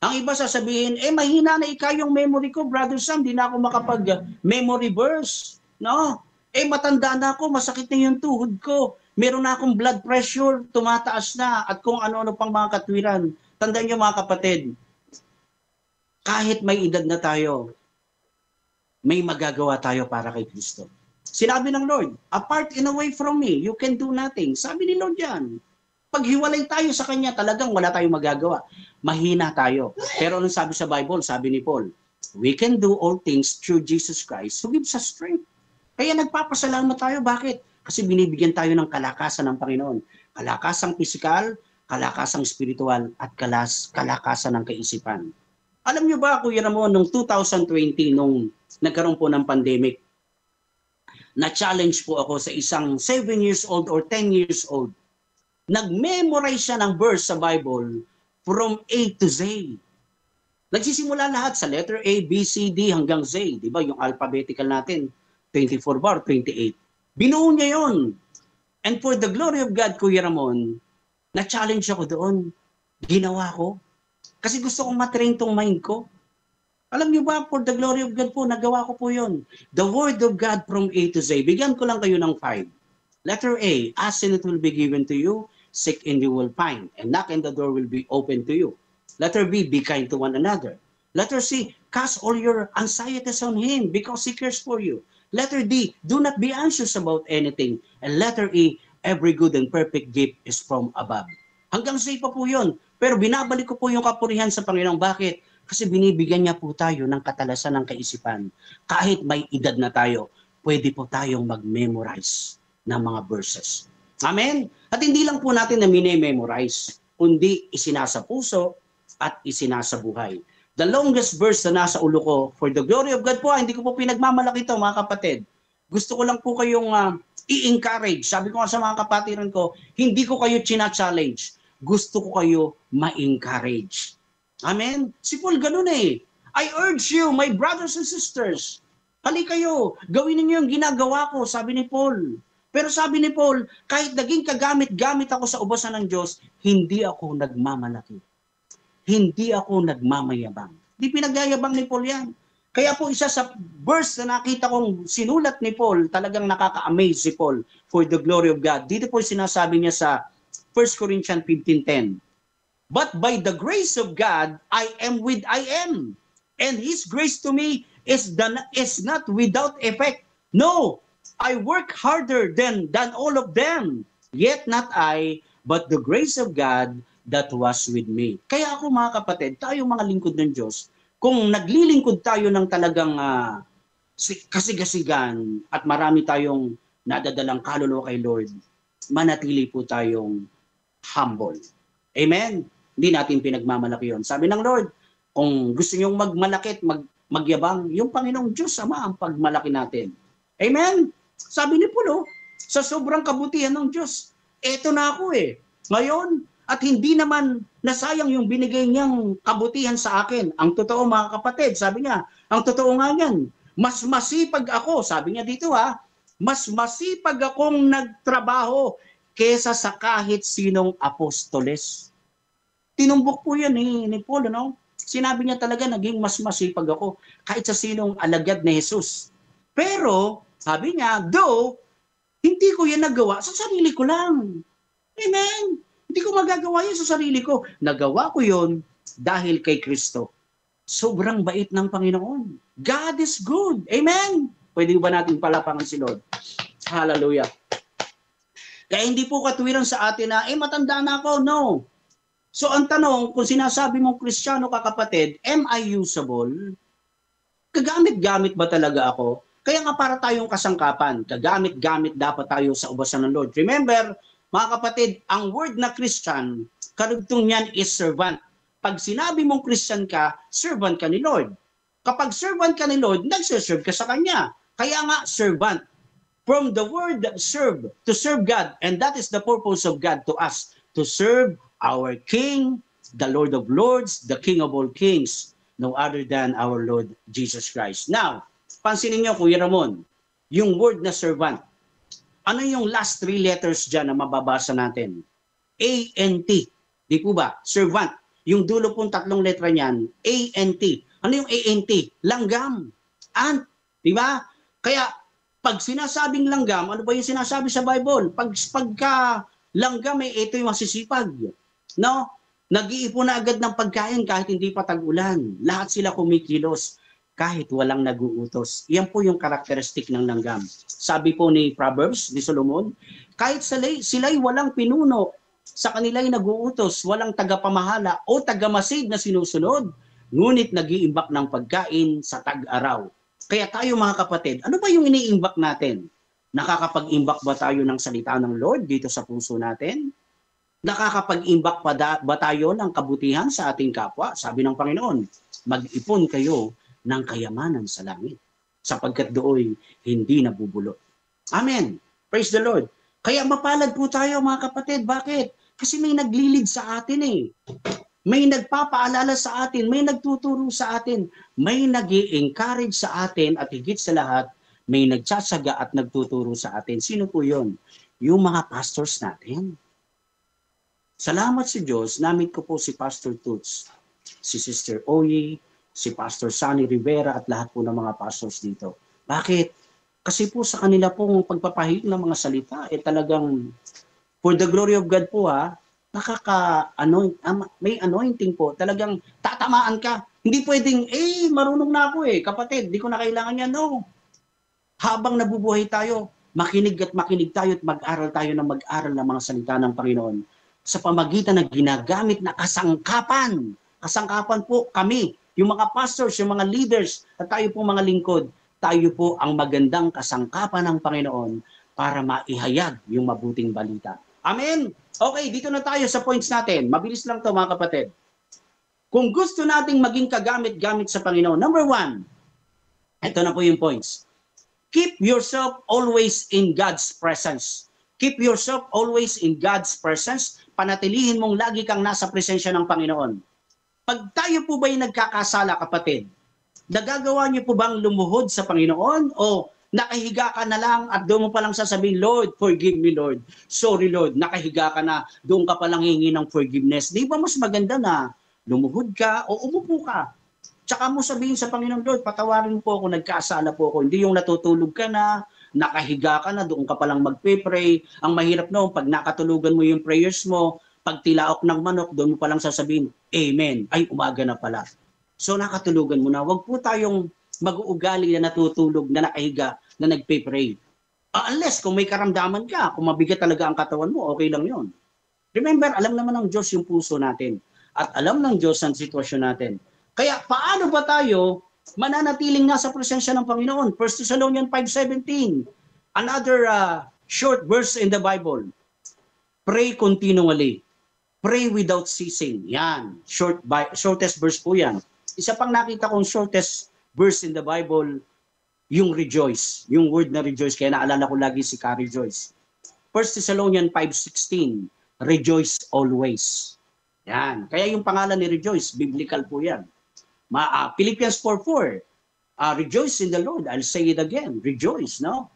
Ang iba sasabihin, mahina na yung memory ko, Brother Sam, di na ako makapag-memory verse. No? Matanda na ako, masakit na yung tuhod ko. Meron na akong blood pressure, tumataas na, at kung ano-ano pang mga katwiran. Tandaan niyo mga kapatid, kahit may edad na tayo, may magagawa tayo para kay Kristo. Sinabi ng Lord, apart and away from me, you can do nothing. Sabi ni Lord yan. Pag hiwalay tayo sa Kanya, talagang wala tayong magagawa. Mahina tayo. Pero anong sabi sa Bible? Sabi ni Paul, we can do all things through Jesus Christ who gives us strength. Kaya nagpapasalamat tayo. Bakit? Kasi binibigyan tayo ng kalakasan ng Panginoon. Kalakasang pisikal, kalakasang spiritual, at kalakasan ng kaisipan. Alam niyo ba, Kuya Ramon, noong 2020, nung nagkaroon po ng pandemic, na-challenge po ako sa isang 7 years old or 10 years old. Nag-memorize siya ng verse sa Bible from A to Z. Nagsisimula lahat sa letter A, B, C, D hanggang Z. Di ba? Yung alphabetical natin, 24 bar, 28. Binuo niya yon. And for the glory of God, Kuya Ramon, na-challenge ako doon. Ginawa ko. Kasi gusto kong matrain tong mind ko. Alam niyo ba, for the glory of God po, nagawa ko po yun. The Word of God from A to Z. Bigyan ko lang kayo ng 5. Letter A, ask and it will be given to you. Seek and you will find. And knock and the door will be open to you. Letter B, be kind to one another. Letter C, cast all your anxieties on Him because He cares for you. Letter D, do not be anxious about anything. And letter E, every good and perfect gift is from above. Hanggang C pa po yun. Pero binabalik ko po yung kapurihan sa Panginoon. Bakit? Kasi binibigyan niya po tayo ng katalasan ng kaisipan. Kahit may edad na tayo, pwede po tayong mag-memorize ng mga verses. Amen? At hindi lang po natin na mini-memorize, kundi isinasa puso at isinasa buhay. The longest verse na nasa ulo ko, for the glory of God po, hindi ko po pinagmamalaki ito mga kapatid. Gusto ko lang po kayong i-encourage. Sabi ko nga sa mga kapatiran ko, hindi ko kayo china-challenge. Gusto ko kayo ma-encourage. Amen? Si Paul ganun eh. I urge you, my brothers and sisters, hali kayo, gawin niyo yung ginagawa ko, sabi ni Paul. Pero sabi ni Paul, kahit naging kagamit-gamit ako sa ubasan ng Diyos, hindi ako nagmamalaki. Hindi ako nagmamayabang. Hindi pinagyayabang ni Paul yan. Kaya po isa sa verse na nakita kong sinulat ni Paul, talagang nakaka-amaze si Paul for the glory of God. Dito po sinasabi niya sa 1 Corinthians 15:10. But by the grace of God, I am with I am. And His grace to me is not without effect. No, I work harder than all of them. Yet not I, but the grace of God that was with me. Kaya ako mga kapatid, tayo mga lingkod ng Diyos, kung naglilingkod tayo ng talagang kasigasigan at marami tayong nadadalang kaluluwa kay Lord, manatili po tayong humble. Amen? Hindi natin pinagmamalaki yun. Sabi ng Lord, kung gusto nyong magmalakit, magyabang, yung Panginoong Diyos Ama ang pagmalaki natin. Amen? Sabi ni Paulo, sa sobrang kabutihan ng Diyos, eto na ako eh. Ngayon, at hindi naman nasayang yung binigay niyang kabutihan sa akin. Ang totoo mga kapatid, sabi niya, ang totoo nga yan, mas masipag ako, sabi niya dito mas masipag akong nagtrabaho kesa sa kahit sinong apostoles. Tinumbok po yan ni Paul, no? Sinabi niya talaga, naging mas masipag ako kahit sa sinong alagad ni Jesus. Pero, sabi niya, though, hindi ko yan nagawa sa sarili ko lang. Amen? Hindi ko magagawa yan sa sarili ko. Nagawa ko yon dahil kay Kristo. Sobrang bait ng Panginoon. God is good. Amen? Pwede ba natin palapangan si Lord? Hallelujah. Kaya hindi po katuwiran sa atin na, matanda na ako. No. So ang tanong, kung sinasabi mong Kristiyano ka kapatid, am I usable? Kagamit-gamit ba talaga ako? Kaya nga para tayong kasangkapan, kagamit-gamit dapat tayo sa ubasan ng Lord. Remember, mga kapatid, ang word na Christian, karugtong niyan is servant. Pag sinabi mong Christian ka, servant ka ni Lord. Kapag servant ka ni Lord, nagsiserve ka sa Kanya. Kaya nga, servant. From the word serve, to serve God, and that is the purpose of God to us, to serve our King, the Lord of Lords, the King of all kings, no other than our Lord Jesus Christ. Now, pansinin niyo, Kuya Ramon, yung word na servant, ano yung last 3 letters dyan na mababasa natin? A-N-T. Di po ba? Servant. Yung dulo pong 3 letra niyan, A-N-T. Ano yung A-N-T? Langgam. Ant. Di ba? Kaya, pag sinasabing langgam, ano ba yung sinasabi sa Bible? Pagka langgam, ito yung masisipag. No? Nag-iipon na agad ng pagkain kahit hindi pa tag-ulan. Lahat sila kumikilos kahit walang naguutos. Yan po yung karakteristik ng langgam. Sabi po ni Proverbs, ni Solomon, kahit sila'y walang pinuno, sa kanila'y naguutos, walang tagapamahala o tagamasid na sinusunod, ngunit nag-iimbak ng pagkain sa tag-araw. Kaya tayo mga kapatid, ano ba yung iniimbak natin? Nakakapag-imbak ba tayo ng salita ng Lord dito sa puso natin? Nakakapag-imbak ba tayo ng kabutihan sa ating kapwa? Sabi ng Panginoon, mag-ipon kayo ng kayamanan sa langit, sapagkat dooy hindi nabubulot. Amen. Praise the Lord. Kaya mapalad po tayo mga kapatid. Bakit? Kasi may naglilid sa atin eh. May nagpapaalala sa atin, may nagtuturo sa atin, may nag-i-encourage sa atin, at higit sa lahat, may nagsasaga at nagtuturo sa atin. Sino po yun? Yung mga pastors natin. Salamat sa Diyos, namit ko po si Pastor Toots, si Sister Oye, si Pastor Sunny Rivera at lahat po ng mga pastors dito. Bakit? Kasi po sa kanila pong pagpapahayag ng mga salita, talagang for the glory of God po may anointing po. Talagang tatamaan ka. Hindi pwedeng, marunong na ako kapatid, di ko na kailangan yan. No. Habang nabubuhay tayo, makinig tayo at mag-aral tayo ng mag-aral ng mga salita ng Panginoon sa pamagitan ng ginagamit na kasangkapan. Kasangkapan po kami, yung mga pastors, yung mga leaders, at tayo po mga lingkod, tayo po ang magandang kasangkapan ng Panginoon para maihayag yung mabuting balita. Amen? Okay, dito na tayo sa points natin. Mabilis lang to mga kapatid. Kung gusto nating maging kagamit-gamit sa Panginoon, number 1, ito na po yung points. Keep yourself always in God's presence. Keep yourself always in God's presence. Panatilihin mong lagi kang nasa presensya ng Panginoon. Pag tayo po ba'y nagkakasala, kapatid, nagagawa niyo po bang lumuhod sa Panginoon o nakahiga ka na lang at doon mo palang sasabihin, Lord, forgive me, Lord. Sorry, Lord. Nakahiga ka na, doon ka palang hingi ng forgiveness. Di ba mas maganda na lumuhod ka o umupo ka? Tsaka mo sabihin sa Panginoon, Lord, patawarin mo po ako, nagkasala po ako. Hindi yung natutulog ka na, nakahiga ka na, doon ka palang magpe-pray. Ang mahirap noon, pag nakatulugan mo yung prayers mo, pag tilaok ng manok, doon mo palang sasabihin, Amen. Ay, umaga na pala. So nakatulugan mo na. Huwag po tayong mag-uugali na natutulog, na nakahiga, na nagpe-pray. Unless kung may karamdaman ka, kung mabigat talaga ang katawan mo, okay lang yon. Remember, alam naman ng Diyos yung puso natin. At alam ng Diyos ang sitwasyon natin. Kaya paano ba tayo mananatiling nasa presensya ng Panginoon? 1 Thessalonians 5:17. Another short verse in the Bible. Pray continually. Pray without ceasing. Yan. Shortest verse po yan. Isa pang nakita kong shortest verse in the Bible, yung rejoice. Yung word na rejoice. Kaya naalala ko lagi si Carrie Joyce. 1 Thessalonians 5:16. Rejoice always. Yan. Kaya yung pangalan ni rejoice, biblical po yan. Philippians 4:4. Rejoice in the Lord. I'll say it again. Rejoice, no?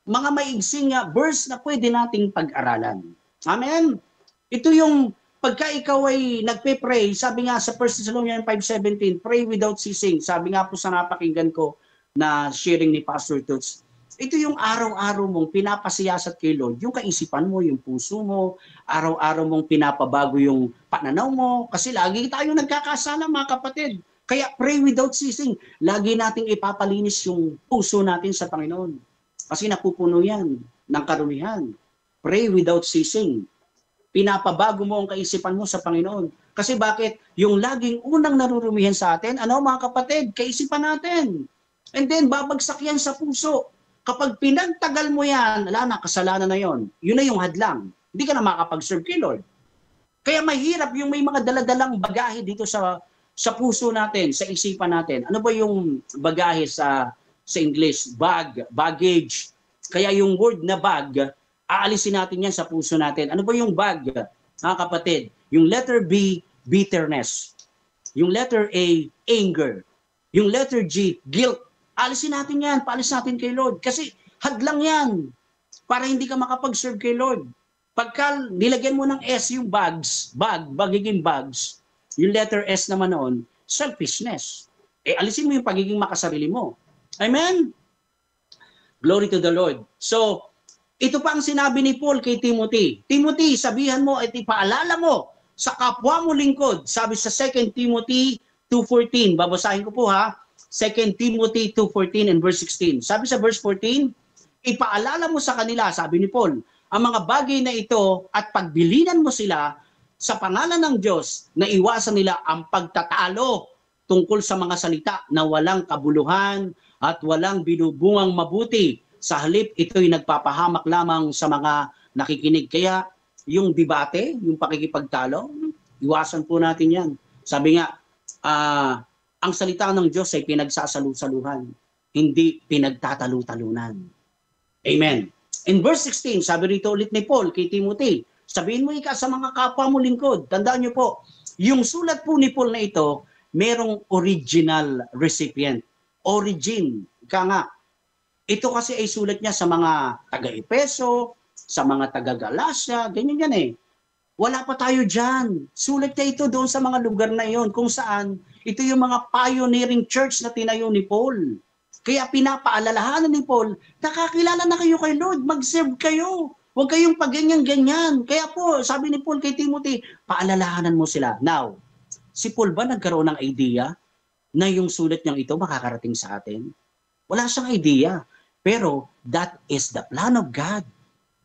Mga maigsing verse na pwede nating pag-aralan. Amen? Ito yung pagka ikaw ay nagpe-pray, sabi nga sa 1 Thessalonians 5:17, pray without ceasing. Sabi nga po sa napakinggan ko na sharing ni Pastor Toots, ito yung araw-araw mong pinapasiyasat kay Lord, yung kaisipan mo, yung puso mo, araw-araw mong pinapabago yung pananaw mo, kasi lagi tayo nagkakasala mga kapatid. Kaya pray without ceasing. Lagi nating ipapalinis yung puso natin sa Panginoon. Kasi napupuno yan ng karumihan. Pray without ceasing. Pinapabago mo ang kaisipan mo sa Panginoon. Kasi bakit? Yung laging unang narurumihan sa atin, mga kapatid, kaisipan natin. And then, babagsak yan sa puso. Kapag pinagtagal mo yan, kasalanan na yon. Yun na yung hadlang. Hindi ka na makapag-serve kay Lord. Kaya mahirap yung may mga daladalang bagahe dito sa puso natin, sa isipan natin. Ano ba yung bagahe sa English? Baggage. Kaya yung word na bag, aalisin natin yan sa puso natin. Ano ba yung bag, mga kapatid? Yung letter B, bitterness. Yung letter A, anger. Yung letter G, guilt. Alisin natin yan, paalis natin kay Lord. Kasi hadlang yan para hindi ka makapag-serve kay Lord. Pagka nilagyan mo ng S yung bagiging bags, yung letter S naman noon, selfishness. Alisin mo yung pagiging makasarili mo. Amen? Glory to the Lord. So, ito pa ang sinabi ni Paul kay Timothy. Timothy, sabihan mo at ipaalala mo sa kapwa mo lingkod. Sabi sa 2 Timothy 2:14. Babasahin ko po ha. 2 Timothy 2:14 and verse 16. Sabi sa verse 14, ipaalala mo sa kanila, sabi ni Paul, ang mga bagay na ito at pagbilinan mo sila sa pangalan ng Diyos na iwasan nila ang pagtatalo tungkol sa mga salita na walang kabuluhan at walang binubungang mabuti. Sa halip, ito'y nagpapahamak lamang sa mga nakikinig. Kaya yung debate, yung pakikipagtalo, iwasan po natin yan. Sabi nga, ang salita ng Diyos ay pinagsasalu-saluhan, hindi pinagtatalo-talunan. Amen. In verse 16, sabi rito ulit ni Paul kay Timothy, sabihin mo ika sa mga kapwa mo lingkod. Tandaan niyo po, yung sulat po ni Paul na ito, merong original recipient. Origin. Ika nga. Ito kasi ay sulat niya sa mga taga-Epeso, sa mga taga-Galacia, ganyan yan eh. Wala pa tayo dyan. Sulat niya ito doon sa mga lugar na iyon kung saan Ito yung mga pioneering church na tinayo ni Paul. Kaya pinapaalalahanan ni Paul, nakakilala na kayo kay Lord, mag-serve kayo. Huwag kayong pagganyan-ganyan. Kaya po, sabi ni Paul kay Timothy, paalalahanan mo sila. Now, si Paul ba nagkaroon ng idea na yung sulat niyang ito makakarating sa atin? Wala siyang idea. Pero that is the plan of God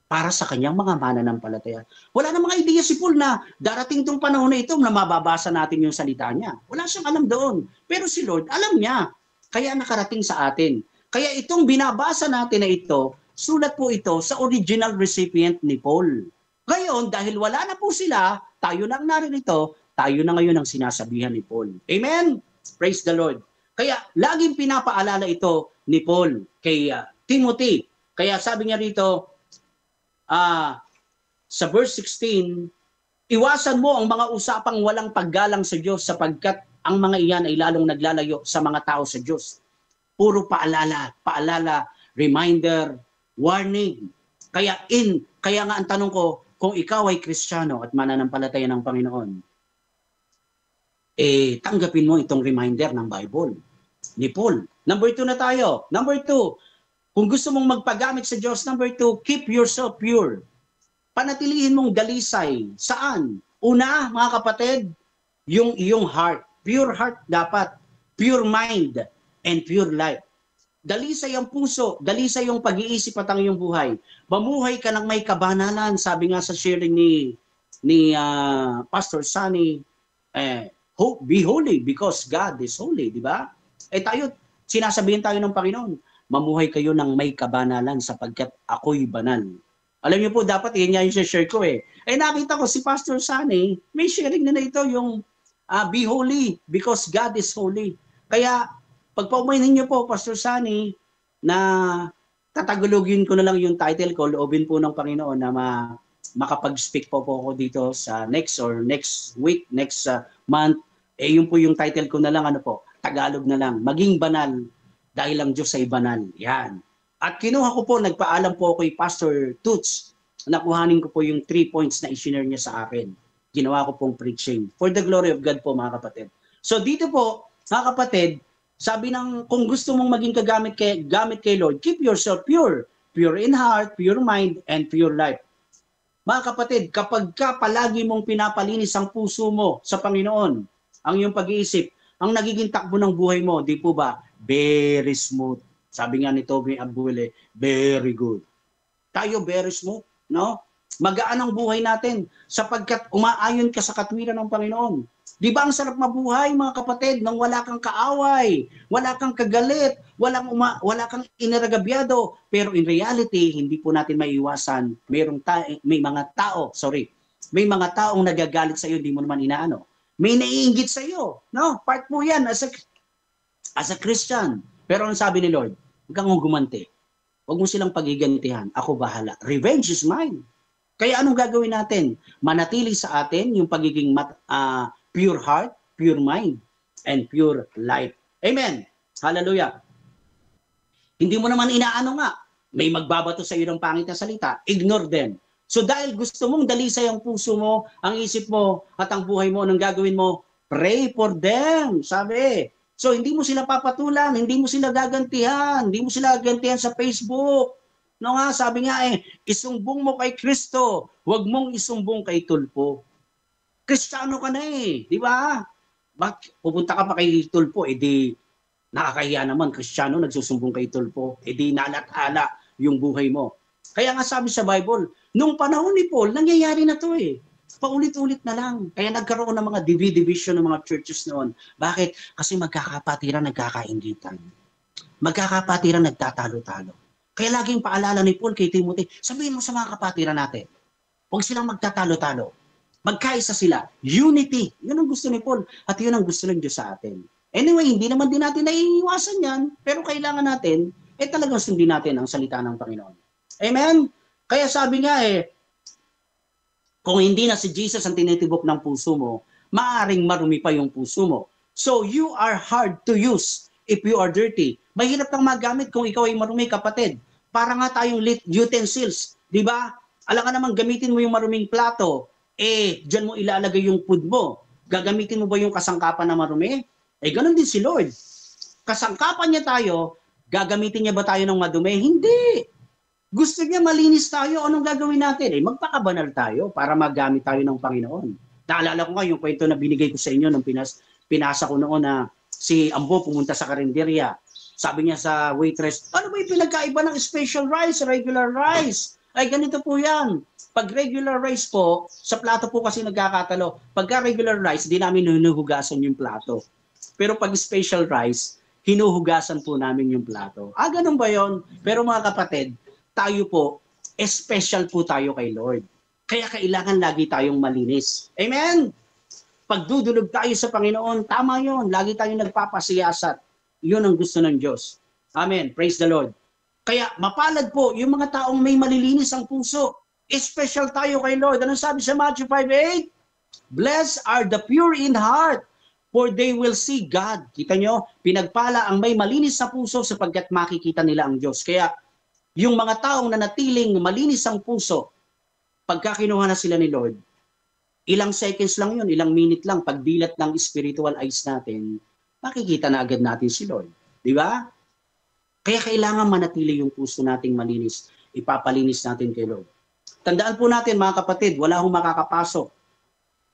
para sa kanyang mga mananampalataya. Wala na mga idea si Paul na darating tong panahon na ito na mababasa natin yung salita niya. Wala siyang alam doon. Pero si Lord, alam niya. Kaya nakarating sa atin. Kaya itong binabasa natin na ito, sulat po ito sa original recipient ni Paul. Ngayon, dahil wala na po sila, tayo na ang naririto, tayo na ngayon ang sinasabihan ni Paul. Amen? Praise the Lord. Kaya laging pinapaalala ito ni Paul kay Timothy. Kaya sabi niya rito, sa verse 16, iwasan mo ang mga usapang walang paggalang sa Diyos sapagkat ang mga iyan ay lalong naglalayo sa mga tao sa Diyos. Puro paalala, reminder, warning. Kaya nga ang tanong ko, kung ikaw ay Kristiyano at mananampalataya ng Panginoon, tanggapin mo itong reminder ng Bible ni Paul. Number 2 na tayo. Number 2, kung gusto mong magpagamit sa Diyos, number 2, keep yourself pure. Panatilihin mong dalisay. Saan? Una, mga kapatid, yung iyong heart. Pure heart dapat. Pure mind and pure life. Dalisay ang puso, dalisay yung pag-iisip at ang iyong buhay. Mamuhay ka ng may kabanalan. Sabi nga sa sharing ni Pastor Sunny, be holy because God is holy, di ba? Tayo, sinasabihin tayo ng Panginoon, mamuhay kayo ng may kabanalan sapagkat ako'y banal. Alam niyo po, dapat yun yung share ko nakita ko si Pastor Sunny, may sharing na ito yung be holy because God is holy. Kaya, pagpaumainin niyo po, Pastor Sunny, na tatagulogin ko na lang yung title ko, loobin po ng Panginoon na makapag-speak po ako dito sa next week, next month. Yun po yung title ko na lang, Tagalog na lang, maging banal dahil ang Diyos ay banal. Yan. At kinuha ko po, nagpaalam po kay Pastor Toots, nakuhanin ko po yung 3 points na i-share niya sa akin. Ginawa ko pong preaching. For the glory of God po, mga kapatid. So dito po, mga kapatid, sabi kung gusto mong maging gamit kay Lord, keep yourself pure. Pure in heart, pure mind, and pure life. Mga kapatid, kapag palagi mong pinapalinis ang puso mo sa Panginoon, ang iyong pag-iisip, ang nagiging takbo ng buhay mo, di po ba? Very smooth. Sabi nga ni Toby Abduele, very good. Tayo very smooth, no? Magaan ang buhay natin sapagkat umaayon ka sa katwiran ng Panginoon. Di ba ang sarap mabuhay, mga kapatid, nang wala kang kaaway, wala kang kagalit, wala kang inaragabyado. Pero in reality, hindi po natin maiiwasan. May mga taong nagagalit sa iyo, hindi mo naman inaano. May naiinggit sa iyo, no? Part po 'yan as a Christian. Pero ang sabi ni Lord, huwag kang gumanti. Huwag mo silang pagigantihan. Ako bahala. Revenge is mine. Kaya anong gagawin natin? Manatili sa atin yung pagiging pure heart, pure mind, and pure life. Amen. Hallelujah. Hindi mo naman inaano nga. May magbabato sa iyo ng pangit na salita. Ignore them. So dahil gusto mong dalisay ang puso mo, ang isip mo, at ang buhay mo, anong gagawin mo? Pray for them. Sabi. So hindi mo sila papatulan, hindi mo sila gagantihan, hindi mo sila gagantihan sa Facebook. No nga, sabi nga isumbong mo kay Kristo, huwag mong isumbong kay Tulpo. Kristiyano ka na di ba? Pupunta ka pa kay Tulpo, di nakakahiya naman, Kristiyano, nagsusumbong kay Tulpo, di nalat-ala yung buhay mo. Kaya nga sabi sa Bible, nung panahon ni Paul, nangyayari na to paulit-ulit na lang. Kaya nagkaroon ng mga division ng mga churches noon. Bakit? Kasi magkakapatiran, nagkakainggitan. Magkakapatiran, nagtatalo-talo. Kaya laging paalala ni Paul kay Timothy, sabihin mo sa mga kapatiran natin, huwag silang magtatalo-talo. Magkaisa sila. Unity. Yun ang gusto ni Paul. At yun ang gusto ng Diyos sa atin. Anyway, hindi naman din natin naiiwasan yan. Pero kailangan natin, talagang sundin natin ang salita ng Panginoon. Amen? Kaya sabi nga kung hindi na si Jesus ang tinitibok ng puso mo, maaring marumi pa yung puso mo. So you are hard to use if you are dirty. Mahirap kang magamit kung ikaw ay marumi, kapatid. Para nga tayong utensils. Di ba? Alam ka naman, gamitin mo yung maruming plato. Diyan mo ilalagay yung food mo. Gagamitin mo ba yung kasangkapan na marumi? Ganun din si Lord. Kasangkapan niya tayo, gagamitin niya ba tayo ng madumi? Hindi. Gusto niya malinis tayo, anong gagawin natin? Magpakabanal tayo para magamit tayo ng Panginoon. Naalala ko nga yung kwento na binigay ko sa inyo nung pinasa ko noon na si Ambo pumunta sa karinderya. Sabi niya sa waitress, ano ba yung pinagkaiba ng special rice, regular rice? Ay, ganito po yan. Pag regular rice po, sa plato po kasi nagkakatalo. Pagka regular rice, di namin hinuhugasan yung plato. Pero pag special rice, hinuhugasan po namin yung plato. Ganun ba yon? Pero mga kapatid, tayo po, special po tayo kay Lord. Kaya kailangan lagi tayong malinis. Amen? Pagdudulog tayo sa Panginoon, tama yon. Lagi tayong nagpapasiyasat. Yun ang gusto ng Diyos. Amen. Praise the Lord. Kaya mapalad po yung mga taong may malilinis ang puso. Special tayo kay Lord. Anong sabi sa Matthew 5:8? Blessed are the pure in heart, for they will see God. Kita nyo, pinagpala ang may malinis sa puso sapagkat makikita nila ang Diyos. Kaya yung mga taong nanatiling malinis ang puso, pagka kinuha na sila ni Lord, ilang seconds lang yun, ilang minute lang, pagdilat ng spiritual eyes natin, makikita na agad natin si Lord. Di ba? Kaya kailangan manatili yung puso nating malinis. Ipapalinis natin kay Lord. Tandaan po natin mga kapatid, wala hong makakapasok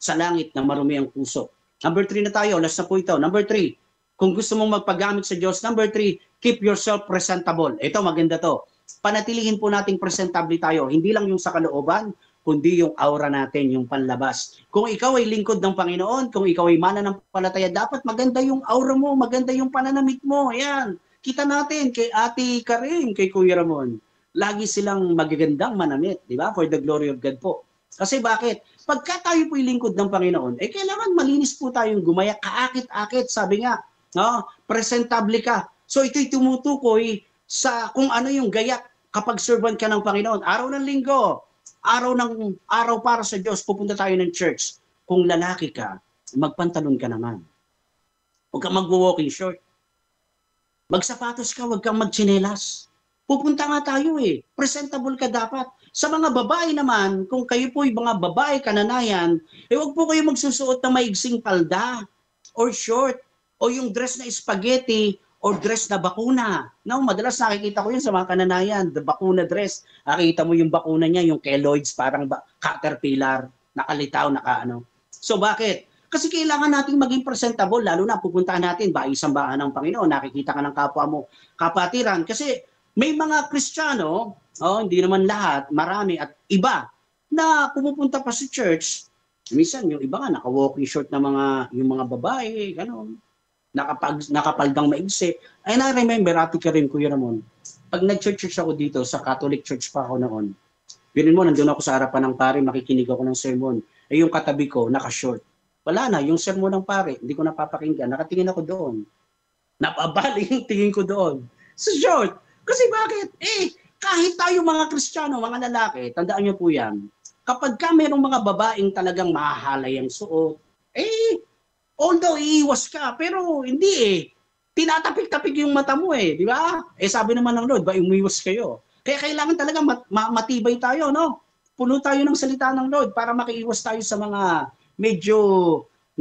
sa langit na marumi ang puso. Number 3 na tayo, last na po ito. Number 3, kung gusto mong magpagamit sa Diyos. Number 3, keep yourself presentable. Ito, maganda to. Panatilihin po nating presentable tayo. Hindi lang yung sa kalooban, kundi yung aura natin, yung panlabas. Kung ikaw ay lingkod ng Panginoon, kung ikaw ay mananampalataya, dapat maganda yung aura mo, maganda yung pananamit mo. Ayan. Kita natin kay Ate Karin, kay Kuya Ramon. Lagi silang magagandang manamit, di ba? For the glory of God po. Kasi bakit? Pagka tayo po'y lingkod ng Panginoon, kailangan malinis po tayong gumaya, kaakit-akit, sabi nga, no? Presentable ka. So ito'y tumutukoy sa kung ano yung gaya kapag servant ka ng Panginoon. Araw ng linggo, araw para sa Diyos, pupunta tayo ng church. Kung lalaki ka, magpantalon ka naman. Huwag kang mag-walking short. Magsapatos ka, huwag kang magtsinelas. Pupunta nga tayo presentable ka dapat. Sa mga babae naman, kung kayo po'y mga babae kananayan, huwag po kayo magsusuot ng maigsing palda or short o yung dress na spaghetti or dress na bakuna. No, madalas nakikita ko yun sa mga kananayan, the bakuna dress. Nakikita mo yung bakuna niya, yung keloids, parang caterpillar, nakalitaw, nakaano. So bakit? Kasi kailangan nating maging presentable, lalo na pupuntahan natin ba isang bahan ng Panginoon, nakikita ka ng kapwa mo, kapatiran. Kasi may mga Kristiyano, hindi naman lahat, marami at iba, na pumupunta pa sa church. Minsan yung iba nga, naka-walking short na yung mga babae, gano'n. Nakapaldang maigsi. And I remember, Ate Karin, Kuya Ramon, pag nag-church ako dito, sa Catholic Church pa ako noon, birin mo, nandun ako sa harapan ng pare, makikinig ako ng sermon. Yung katabi ko, naka-short. Wala na, yung sermon ng pare, hindi ko napapakinggan. Nakatingin ako doon. Napabali yung tingin ko doon. Sa short. Kasi bakit? Kahit tayo mga Kristiyano, mga lalaki, tandaan niyo po yan, kapag ka mayroong mga babaeng talagang mahahalay ang suot, although iiwas ka, pero hindi tinatapik-tapik yung mata mo di ba? Sabi naman ng Lord, ba umiwas kayo? Kaya kailangan talaga matibay tayo, no? Puno tayo ng salita ng Lord para makiiwas tayo sa mga medyo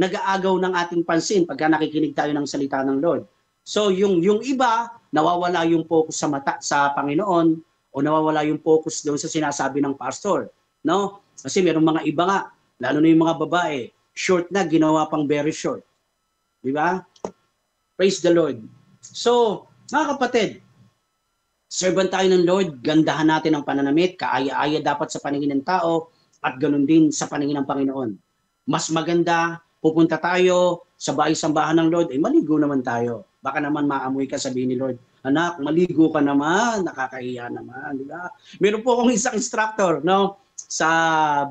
nag-aagaw ng ating pansin pagka nakikinig tayo ng salita ng Lord. So yung iba, nawawala yung focus sa Panginoon o nawawala yung focus doon sa sinasabi ng pastor, no? Kasi merong mga iba nga, lalo na yung mga babae, short na, ginawa pang very short. Di ba? Praise the Lord. So, mga kapatid, servant tayo ng Lord, gandahan natin ang pananamit, kaaya-aya dapat sa paningin ng tao, at ganun din sa paningin ng Panginoon. Mas maganda, pupunta tayo sa bahay-sambahan ng Lord, maligo naman tayo. Baka naman maamoy ka, sabihin ni Lord, anak, maligo ka naman, nakakahiya naman, di ba? Meron po akong isang instructor, no? Sa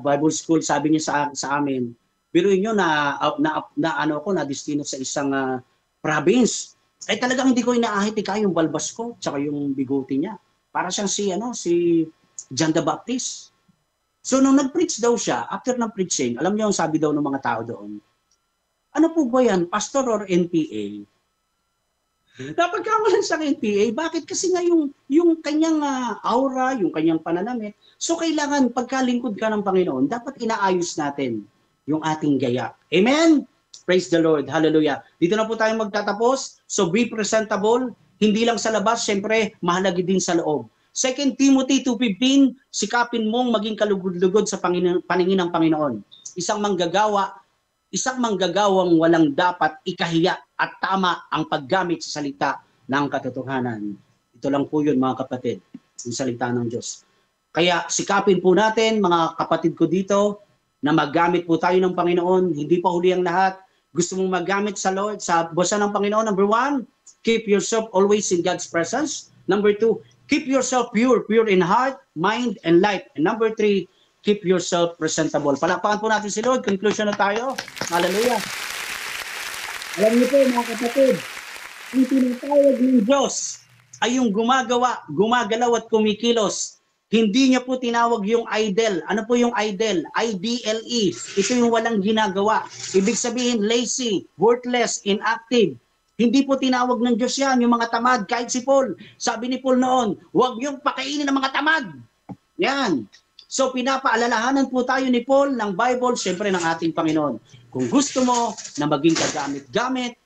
Bible school, sabi niya sa amin, biruin nyo na destino sa isang province. Talagang hindi ko inaahit yung balbas ko, tsaka yung bigote niya. Para siyang si John the Baptist. So nung nag-preach daw siya, after ng preaching, alam niyo ang sabi daw ng mga tao doon, ano po ba yan, pastor or NPA? Napagkamalan sa NPA, bakit? Kasi nga yung kanyang aura, yung kanyang pananamit. So kailangan pagkalingkod ka ng Panginoon, dapat inaayos natin yung ating gaya. Amen? Praise the Lord. Hallelujah. Dito na po tayo magtatapos. So be presentable. Hindi lang sa labas, syempre, mahalaga din sa loob. 2 Timothy 2:15, sikapin mong maging kalugod-lugod sa paningin ng Panginoon. Isang manggagawang walang dapat ikahiya at tama ang paggamit sa salita ng katotohanan. Ito lang po yun, mga kapatid, yung salita ng Diyos. Kaya sikapin po natin, mga kapatid ko dito, na maggamit po tayo ng Panginoon. Hindi pa huli ang lahat. Gusto mong maggamit sa Lord, sa bosa ng Panginoon. Number 1, keep yourself always in God's presence. Number 2, keep yourself pure in heart, mind, and life. And number 3, keep yourself presentable. Palakpakan po natin si Lord. Conclusion na tayo. Hallelujah. Alam niyo po, mga kapatid, ang tinatawag ng Diyos ay yung gumagalaw at kumikilos. Hindi niya po tinawag yung idle. Ano po yung idle? I-D-L-E. Ito yung walang ginagawa. Ibig sabihin, lazy, worthless, inactive. Hindi po tinawag ng Diyos yan, yung mga tamad. Kahit si Paul, sabi ni Paul noon, huwag yung pakainin ng mga tamad. Yan. So pinapaalalahanan po tayo ni Paul ng Bible, siyempre ng ating Panginoon. Kung gusto mo na maging kagamit-gamit,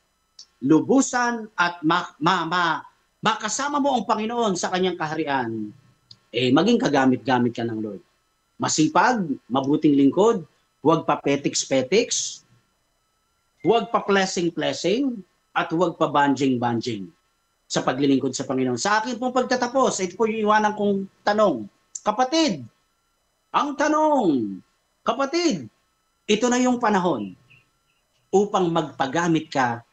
lubusan at makasama mo ang Panginoon sa kanyang kaharian, maging kagamit-gamit ka ng Lord. Masipag, mabuting lingkod, huwag pa petiks-petiks, huwag pa blessing-blessing, at huwag pa banjing-banjing sa paglilingkod sa Panginoon. Sa akin pong pagtatapos, ito po yung iwanan kong tanong. Kapatid, ang tanong, kapatid, ito na yung panahon upang magpagamit ka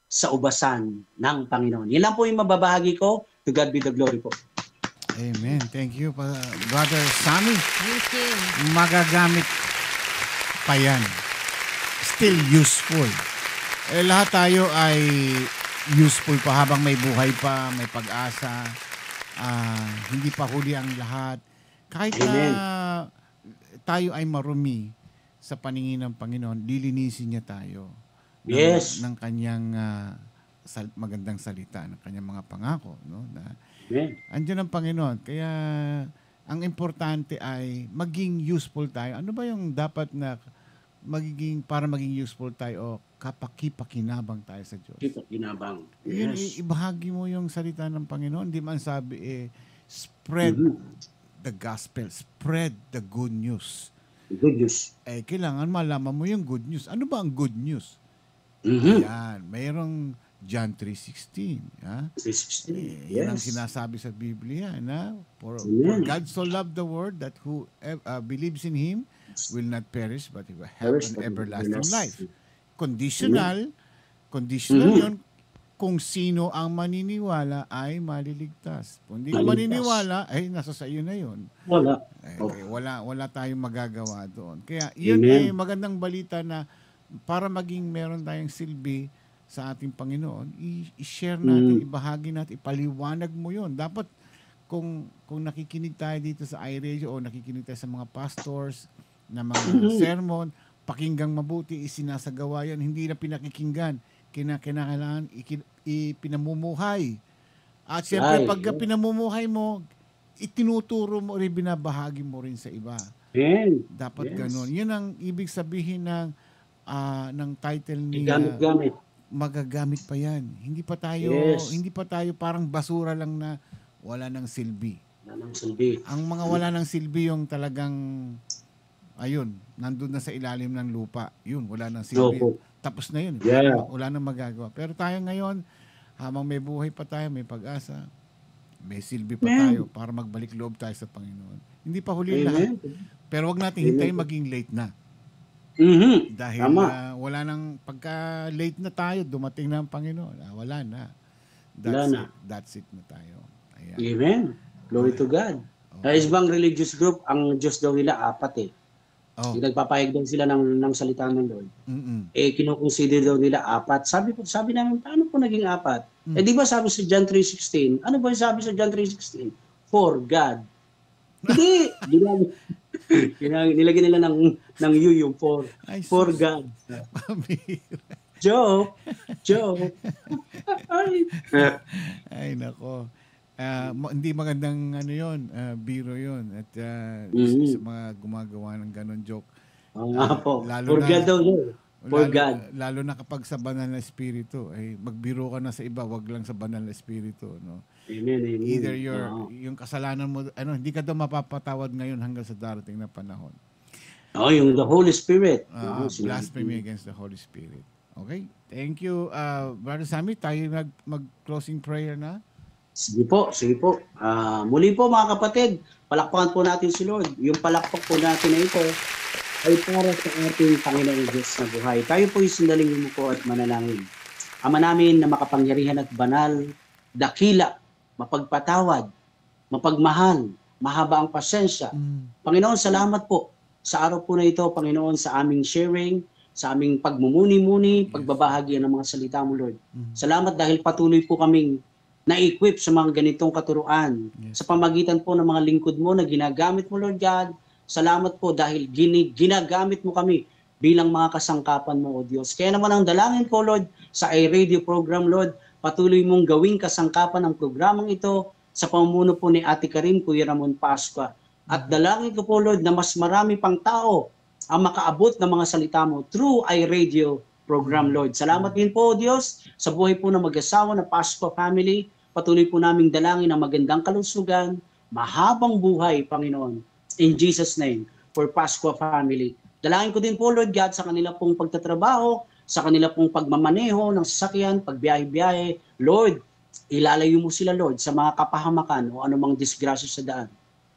sa ubasan ng Panginoon. Yan lang po yung mababahagi ko. To God be the glory po. Amen. Thank you, Brother Sammy. Thank you. Magagamit pa yan. Still useful. Lahat tayo ay useful pa habang may buhay pa, may pag-asa. Hindi pa huli ang lahat. Kahit tayo ay marumi sa paningin ng Panginoon, lilinisin niya tayo ng kanyang magandang salita, ng kanyang mga pangako. No? Andiyan ang Panginoon. Kaya ang importante ay maging useful tayo. Ano ba yung dapat na para maging useful tayo o kapakipakinabang tayo sa Diyos? Kipakinabang. Yun, ibahagi mo yung salita ng Panginoon. Hindi man sabi, spread the gospel, spread the good news. Good news. Kailangan malaman mo yung good news. Ano ba ang good news? Ayan, mayroong John 3:16. 3:16. Yan ang sinasabi sa Biblia. For God so loved the world that who believes in Him will not perish but he will have an everlasting life. Conditional yun. Kung sino ang maniniwala ay maliligtas. Kung hindi ka maniniwala, nasa sa iyo na yun. Wala tayong magagawa doon. Kaya yun ay magandang balita na para maging meron tayong silbi sa ating Panginoon, i-share natin, ibahagi natin, ipaliwanag mo yun. Dapat kung nakikinig tayo dito sa iRadio o nakikinig tayo sa mga pastors na mga sermon, pakinggang mabuti, isinasagawa yan, hindi na pinakikinggan. Kinakailangan ipinamumuhay. At siyempre, pag pinamumuhay mo, itinuturo mo rin, binabahagi mo rin sa iba. Dapat ganun. Yun ang ibig sabihin ng title ni magagamit pa yan. Hindi pa tayo parang basura lang na wala ng silbi. Ang mga wala ng silbi yung talagang nandun na sa ilalim ng lupa. Yun, wala ng silbi. Tapos na yun. Wala nang magagawa. Pero tayo ngayon, habang may buhay pa tayo, may pag-asa, may silbi pa tayo para magbalik loob tayo sa Panginoon. Hindi pa huli lahat. Pero wag natin hintayin maging late na. Dahil wala nang, pagka late na tayo, dumating na ang Panginoon. Wala na. That's it na tayo. Ayan. Amen. Glory to God. Sa ibang religious group, ang Diyos daw nila 4 Nagpapahayag daw sila ng salita ng Lord. Kinukonsider daw nila 4. Sabi namin, paano po naging 4? Di ba sabi sa John 3:16? Ano ba yung sabi sa John 3:16? For God. Hindi. Nilagyan nila ng yung for God. Joke. Ay, nako. Hindi magandang biro yun. At sa mga gumagawa ng ganon joke. Nga po. Lalo Forget daw yun. for God. Lalo na kapag sa banal na espiritu, ay magbiro ka na sa iba, wag lang sa banal na espiritu, no? Amen, amen. Either yung kasalanan mo, hindi ka daw mapapatawad ngayon hanggang sa darating na panahon. Yung the Holy Spirit. Blasphemy against the Holy Spirit. Okay? Thank you, Brother Sammy. Tayo mag-closing prayer na. Sige po. Muli po mga kapatid, palakpakan po natin si Lord. Yung palakpak po natin na ito ay para sa ating Panginoong Diyos na buhay. Tayo po yung sandaling yumuko at manalangin. Ama namin na makapangyarihan at banal, dakila, mapagpatawad, mapagmahal, mahaba ang pasensya. Panginoon, salamat po sa araw po na ito, Panginoon, sa aming sharing, sa aming pagmumuni-muni, pagbabahagian ng mga salita mo, Lord. Salamat dahil patuloy po kaming na-equip sa mga ganitong katuruan. Sa pamagitan po ng mga lingkod mo na ginagamit mo, Lord God. Salamat po dahil ginagamit mo kami bilang mga kasangkapan mo, O Diyos. Kaya naman ang dalangin ko, Lord, sa iRadio program, Lord, patuloy mong gawing kasangkapan ng programang ito sa pamumuno po ni Ate Karin, Kuya Ramon Pascua. At dalangin ko po, Lord, na mas marami pang tao ang makaabot ng mga salita mo through iRadio program, Lord. Salamat din po, Diyos, sa buhay po ng mag-asawa na Pascua family. Patuloy po naming dalangin ang magandang kalusugan, mahabang buhay, Panginoon. In Jesus' name, for Pascua family. Dalangin ko din po, Lord God, sa kanila pong pagtatrabaho, sa kanila pong pagmamaneho ng sasakyan, pagbiyahe-biyahe. Lord, ilalayo mo sila, Lord, sa mga kapahamakan o anumang disgrasya sa daan.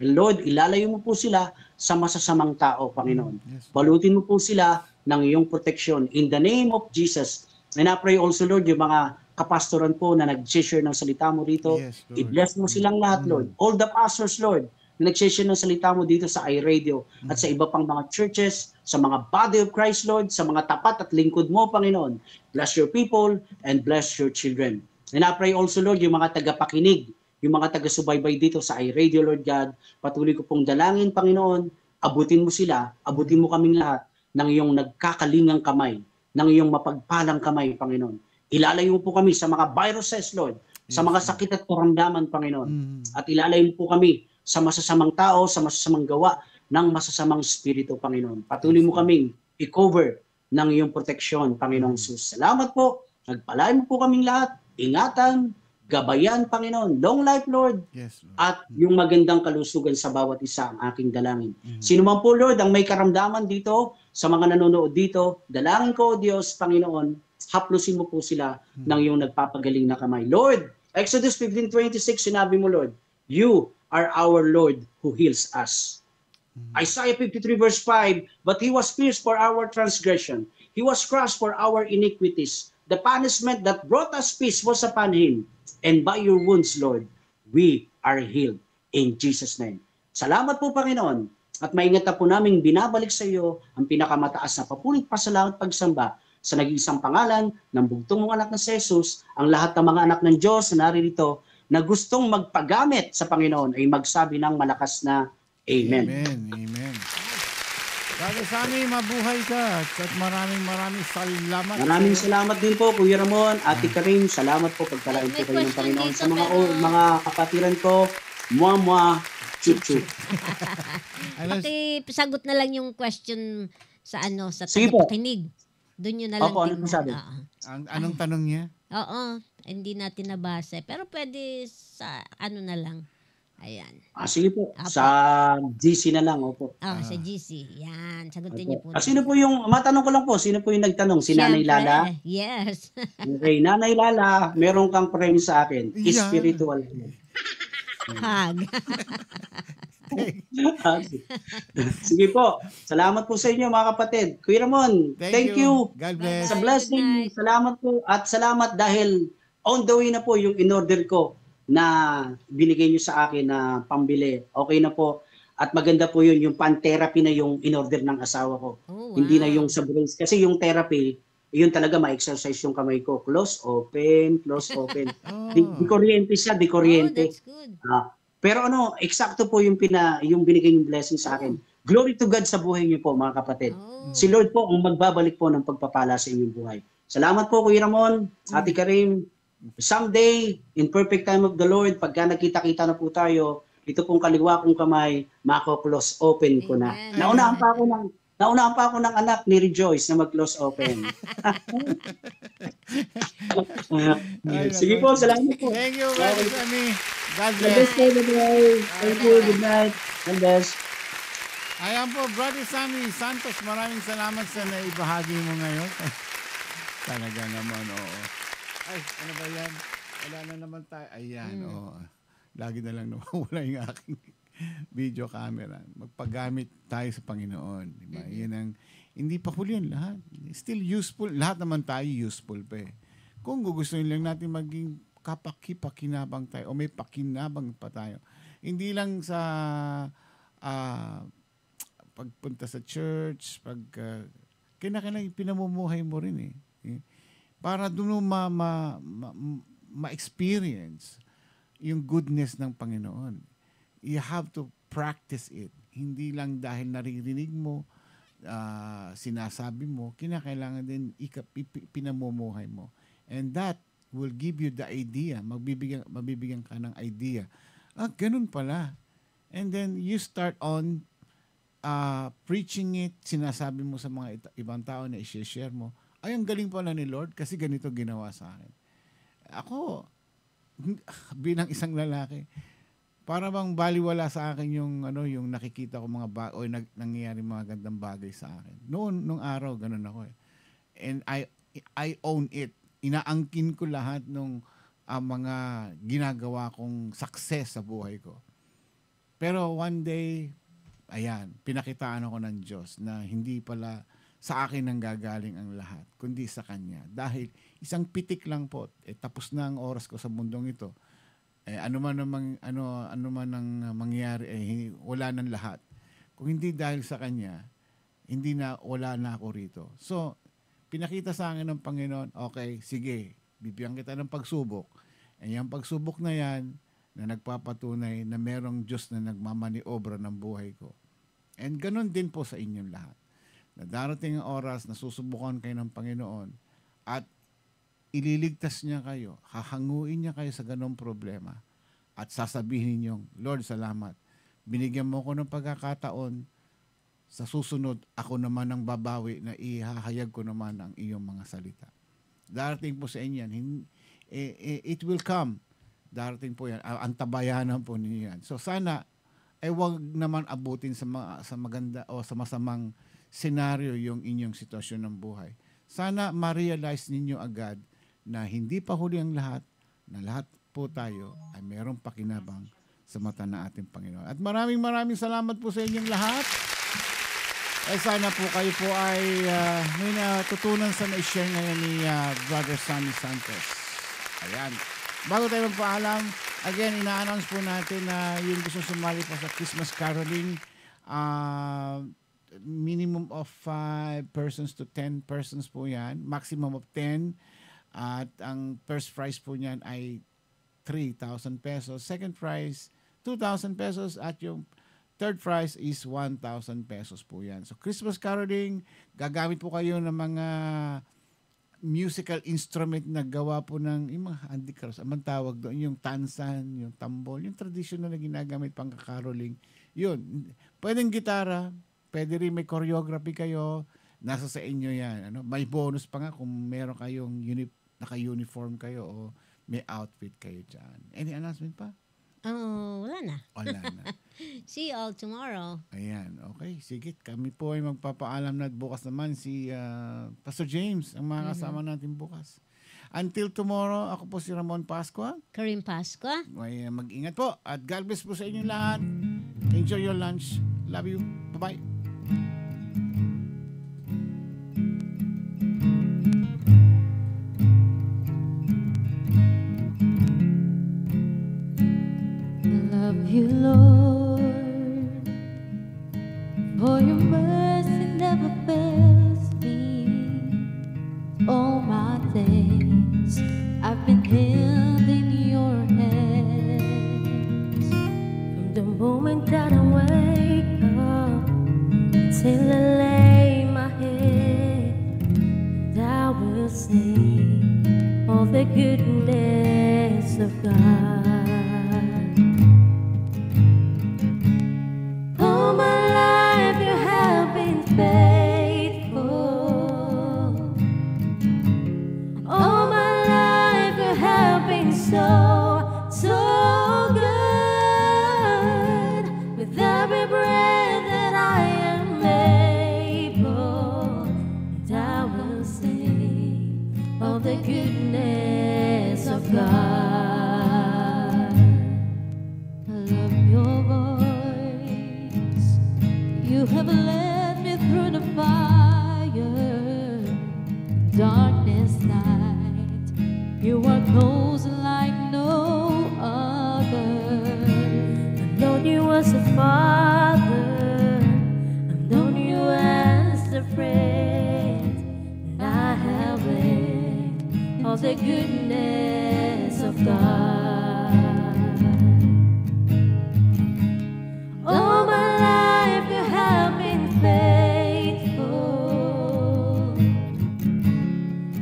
Lord, ilalayo mo po sila sa masasamang tao, Panginoon. Balutin mo po sila ng iyong proteksyon. In the name of Jesus. And I pray also, Lord, yung mga kapastoran po na nag-share ng salita mo rito, i-bless mo silang lahat, Lord. All the pastors, Lord, na nag-share ng salita mo dito sa iRadio at sa iba pang mga churches, sa mga body of Christ, Lord, sa mga tapat at lingkod mo, Panginoon. Bless your people and bless your children. And I pray also, Lord, yung mga tagapakinig, yung mga taga-subaybay dito sa iRadio, Lord God, patuloy ko pong dalangin, Panginoon, abutin mo sila, abutin mo kaming lahat ng iyong nagkakalingang kamay, ng iyong mapagpalang kamay, Panginoon. Ilalayo mo po kami sa mga viruses, Lord, sa mga sakit at karamdaman, Panginoon. At ilalayo mo po kami sa masasamang tao, sa masasamang gawa ng masasamang spirito, Panginoon. Patuloy mo kaming i-cover ng iyong proteksyon, Panginoong Jesus. Salamat po. Nagpalain mo po kaming lahat. Ingatan, gabayan, Panginoon. Long life, Lord. Yes, Lord. At yung magandang kalusugan sa bawat isa ang aking dalangin. Sino man po, Lord, ang may karamdaman dito, sa mga nanonood dito, dalangin ko, Diyos, Panginoon, haplusin mo po sila ng iyong nagpapagaling na kamay. Lord, Exodus 15:26, sinabi mo, Lord, you are our Lord who heals us. Isaiah 53 verse 5, but he was pierced for our transgression. He was crushed for our iniquities. The punishment that brought us peace was upon him. And by your wounds, Lord, we are healed. In Jesus' name. Salamat po, Panginoon. At maingat na po namin binabalik sa iyo ang pinakamataas na papulit pasalamat pagsamba sa nag-iisang pangalan ng bugtong mong anak na si Jesus, ang lahat ng mga anak ng Diyos na naririto na gustong magpagamit sa Panginoon ay magsabi ng malakas na Amen. Amen. Amen. Brother Sammy, mabuhay ka at maraming salamat. Maraming salamat din po, Kuya Ramon, Ate Karin. Salamat po pagpalain po kayo ng Panginoon sa mga kapatiran ko. Mua, chup-chup. Sagot na lang yung question sa tagapakinig. Doon yun na lang. Opo, ano sabi? Anong tanong niya? Oo, hindi natin nabasa. Pero pwede sa na lang. Ayan. Sige po. Opo. Sa GC na lang, opo. Sa GC. Yan. Sagutin niyo po. Sino po yung, matanong ko lang po, sino po yung nagtanong? Si Nanay Lala? Yes. Okay, Nanay Lala, meron kang premium sa akin. Yeah. Spiritual. Hag. Sige po. Salamat po sa inyo, mga kapatid. Kuya Ramon, thank you. God bless. Sa blessing. Salamat po. At salamat dahil on the way na po yung in-order ko na binigay nyo sa akin na pambili. Okay na po. At maganda po yun, yung pan-therapy na yung in-order ng asawa ko. Oh, wow. Hindi na yung sa brace. Kasi yung therapy, yun talaga ma-exercise yung kamay ko. Close, open, close, open. Di kuryente siya, di kuryente. That's good. Pero eksakto po yung binigay yung blessing sa akin. Glory to God sa buhay niyo po, mga kapatid. Si Lord po ang magbabalik po ng pagpapala sa inyong buhay. Salamat po, Kuya Ramon, Ate Karim. Someday, in perfect time of the Lord, pagka nagkita-kita na po tayo, ito pong kaliwa kong kamay, mako-close open ko na. Naunahan pa ako ng Naunahan pa ako ng anak ni Rejoice na mag-close open. Sige po, salamat po. Thank you, Brother Sammy. God God bless. bless kayo, bye. Thank you, good night. God bless. Ayan po, Brother Sammy Santos, maraming salamat sa naibahagi mo ngayon. Talaga naman, oo. Ay, ano ba yan? Wala na naman tayo. Ayan, oo. Lagi na lang nawawala yung aking video camera. Magpagamit tayo sa Panginoon. Diba? Yan ang, hindi pa huli yan lahat. Still useful. Lahat naman tayo useful pa eh. Kung gugustuhin lang natin maging pakinabang tayo o may pakinabang pa tayo. Hindi lang sa pagpunta sa church, kinakailangan pinamumuhay mo rin eh. Para doon ma-experience yung goodness ng Panginoon. You have to practice it. Hindi lang dahil naririnig mo, sinasabi mo, kinakailangan din pinamumuhay mo. And that will give you the idea. Mabibigyan ka ng idea. Ganun pala. And then you start on preaching it, sinasabi mo sa mga ibang tao na i-share mo. Ay, ang galing pala ni Lord kasi ganito ginawa sa akin. Ako, bilang isang lalaki, para bang baliwala sa akin yung nakikita ko mga nangyayari mga gandang bagay sa akin. Nung araw ganun ako eh. And I own it. Inaangkin ko lahat ng mga ginagawa kong success sa buhay ko. Pero one day, ayan, pinakitaan ako ng Diyos na hindi pala sa akin ang gagaling ang lahat, kundi sa Kanya. Dahil isang pitik lang po, tapos na ang oras ko sa mundong ito. Ano man ang mangyari, wala nang lahat. Kung hindi dahil sa Kanya, wala na ako rito. So, pinakita sa akin ng Panginoon, okay, sige, bibigyan kita ng pagsubok. Yung pagsubok na yan, na nagpapatunay na merong Diyos na nagmamaniobra ng buhay ko. And ganun din po sa inyong lahat. Na darating ang oras na susubukan kayo ng Panginoon at ililigtas niya kayo, hahanguin niya kayo sa ganong problema at sasabihin niyo, Lord, salamat. Binigyan mo ko ng pagkakataon, sa susunod, ako naman ang babawi na ihahayag ko naman ang iyong mga salita. Darating po sa inyo yan. It will come. Darating po yan. Ang tabayanan po ninyo yan. So sana, huwag naman abutin sa maganda o sa masamang senaryo yung inyong sitwasyon ng buhay. Sana ma-realize ninyo agad na hindi pa huli ang lahat, na lahat po tayo ay mayroong pakinabang sa mata ng ating Panginoon. At maraming salamat po sa inyong lahat. Sana po kayo po ay may natutunan sa na-share ngayon ni Brother Sammy Santos. Ayan. Bago tayo magpaalam, again, ina-announce po natin na yung gusto sumali po sa Christmas caroling, minimum of 5 persons to 10 persons po yan, maximum of 10, at ang first prize po niyan ay 3,000 pesos, second prize 2,000 pesos, at yung third prize is 1,000 pesos po yan. So Christmas caroling, gagamit po kayo ng mga musical instrument na gawa po ng mga handicrafts. Ang tawag doon, yung tansan, yung tambol, yung traditional na ginagamit pang kakaroling. Yun. Pwedeng gitara, pwede rin may choreography kayo, nasa sa inyo yan. May bonus pa nga kung meron kayong naka-uniform kayo o may outfit kayo dyan. Any announcement pa? Wala na. Wala na. See you all tomorrow. Ayan, okay. Sige, kami po ay magpapaalam na bukas naman si Pastor James, ang mga kasama natin bukas. Until tomorrow, ako po si Ramon Pascua. Karim Pascua. Mag-ingat po at God bless po sa inyo lahat. Enjoy your lunch. Love you. Bye-bye. Love you, Lord, for your mercy never fails me. All my days I've been held in your hands. From the moment that I wake up till I lay my head, and I will sing all the goodness of God. All my life you have been faithful. of the goodness of God. I love your voice. You have led me through the fire, darkness night. You are close like no other. I've known you as a father, I've known you as a friend, and I have read of the goodness of God. All my life you have been faithful.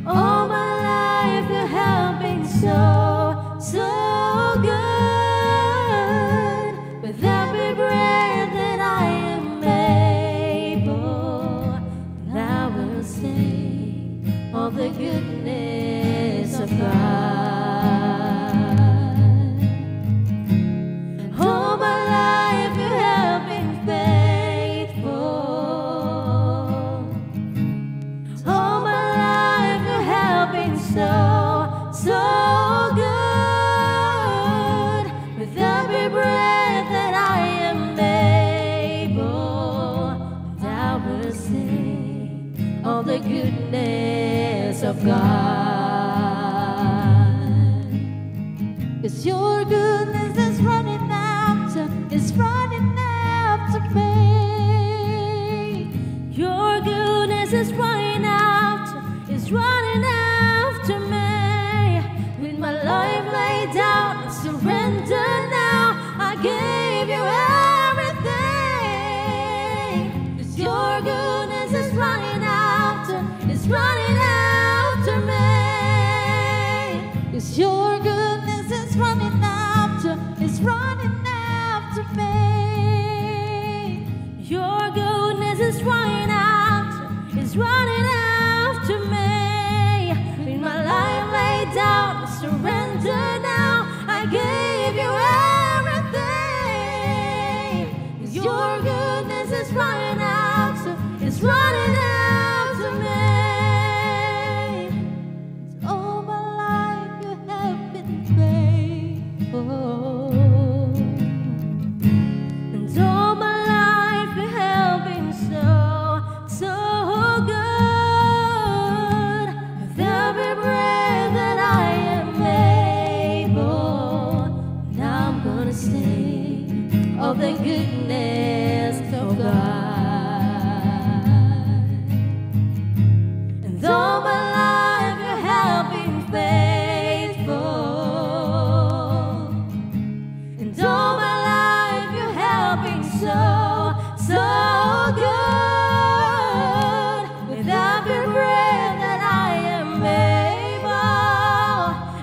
All my life you have been so, so good. With every breath that I am able, and I will sing of the goodness of God. All my life you have been faithful. All my life you have been so, so good. With every breath that I am able, and I will sing of the goodness of God. 'Cause your goodness is running after me. Your goodness is running after me. With my life laid down, I surrender now. I gave you everything. 'Cause your goodness is running after me. 'Cause your goodness is running after me. Your goodness is running after me. With my life laid down, I surrender now. I gave you everything. 'Cause your goodness is running after me. All my life you have been faithful. And all my life you have been so, so good. With every breath that I am able, now I'm gonna sing of the goodness of God. And all my life you have been faithful. And all my life you have been so, so good. With every breath that I am able,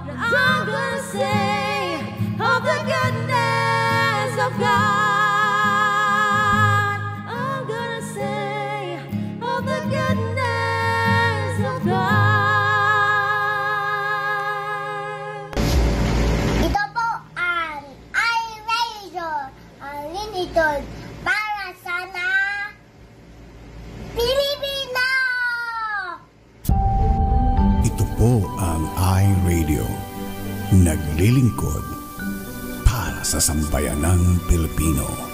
now I'm gonna sing of the goodness of God. I'm gonna sing of the goodness of God. Ito po ang iRadio Unlimited para sana Pilipino! Ito po ang iRadio. Naglilingkod para sa sambayanang Pilipino.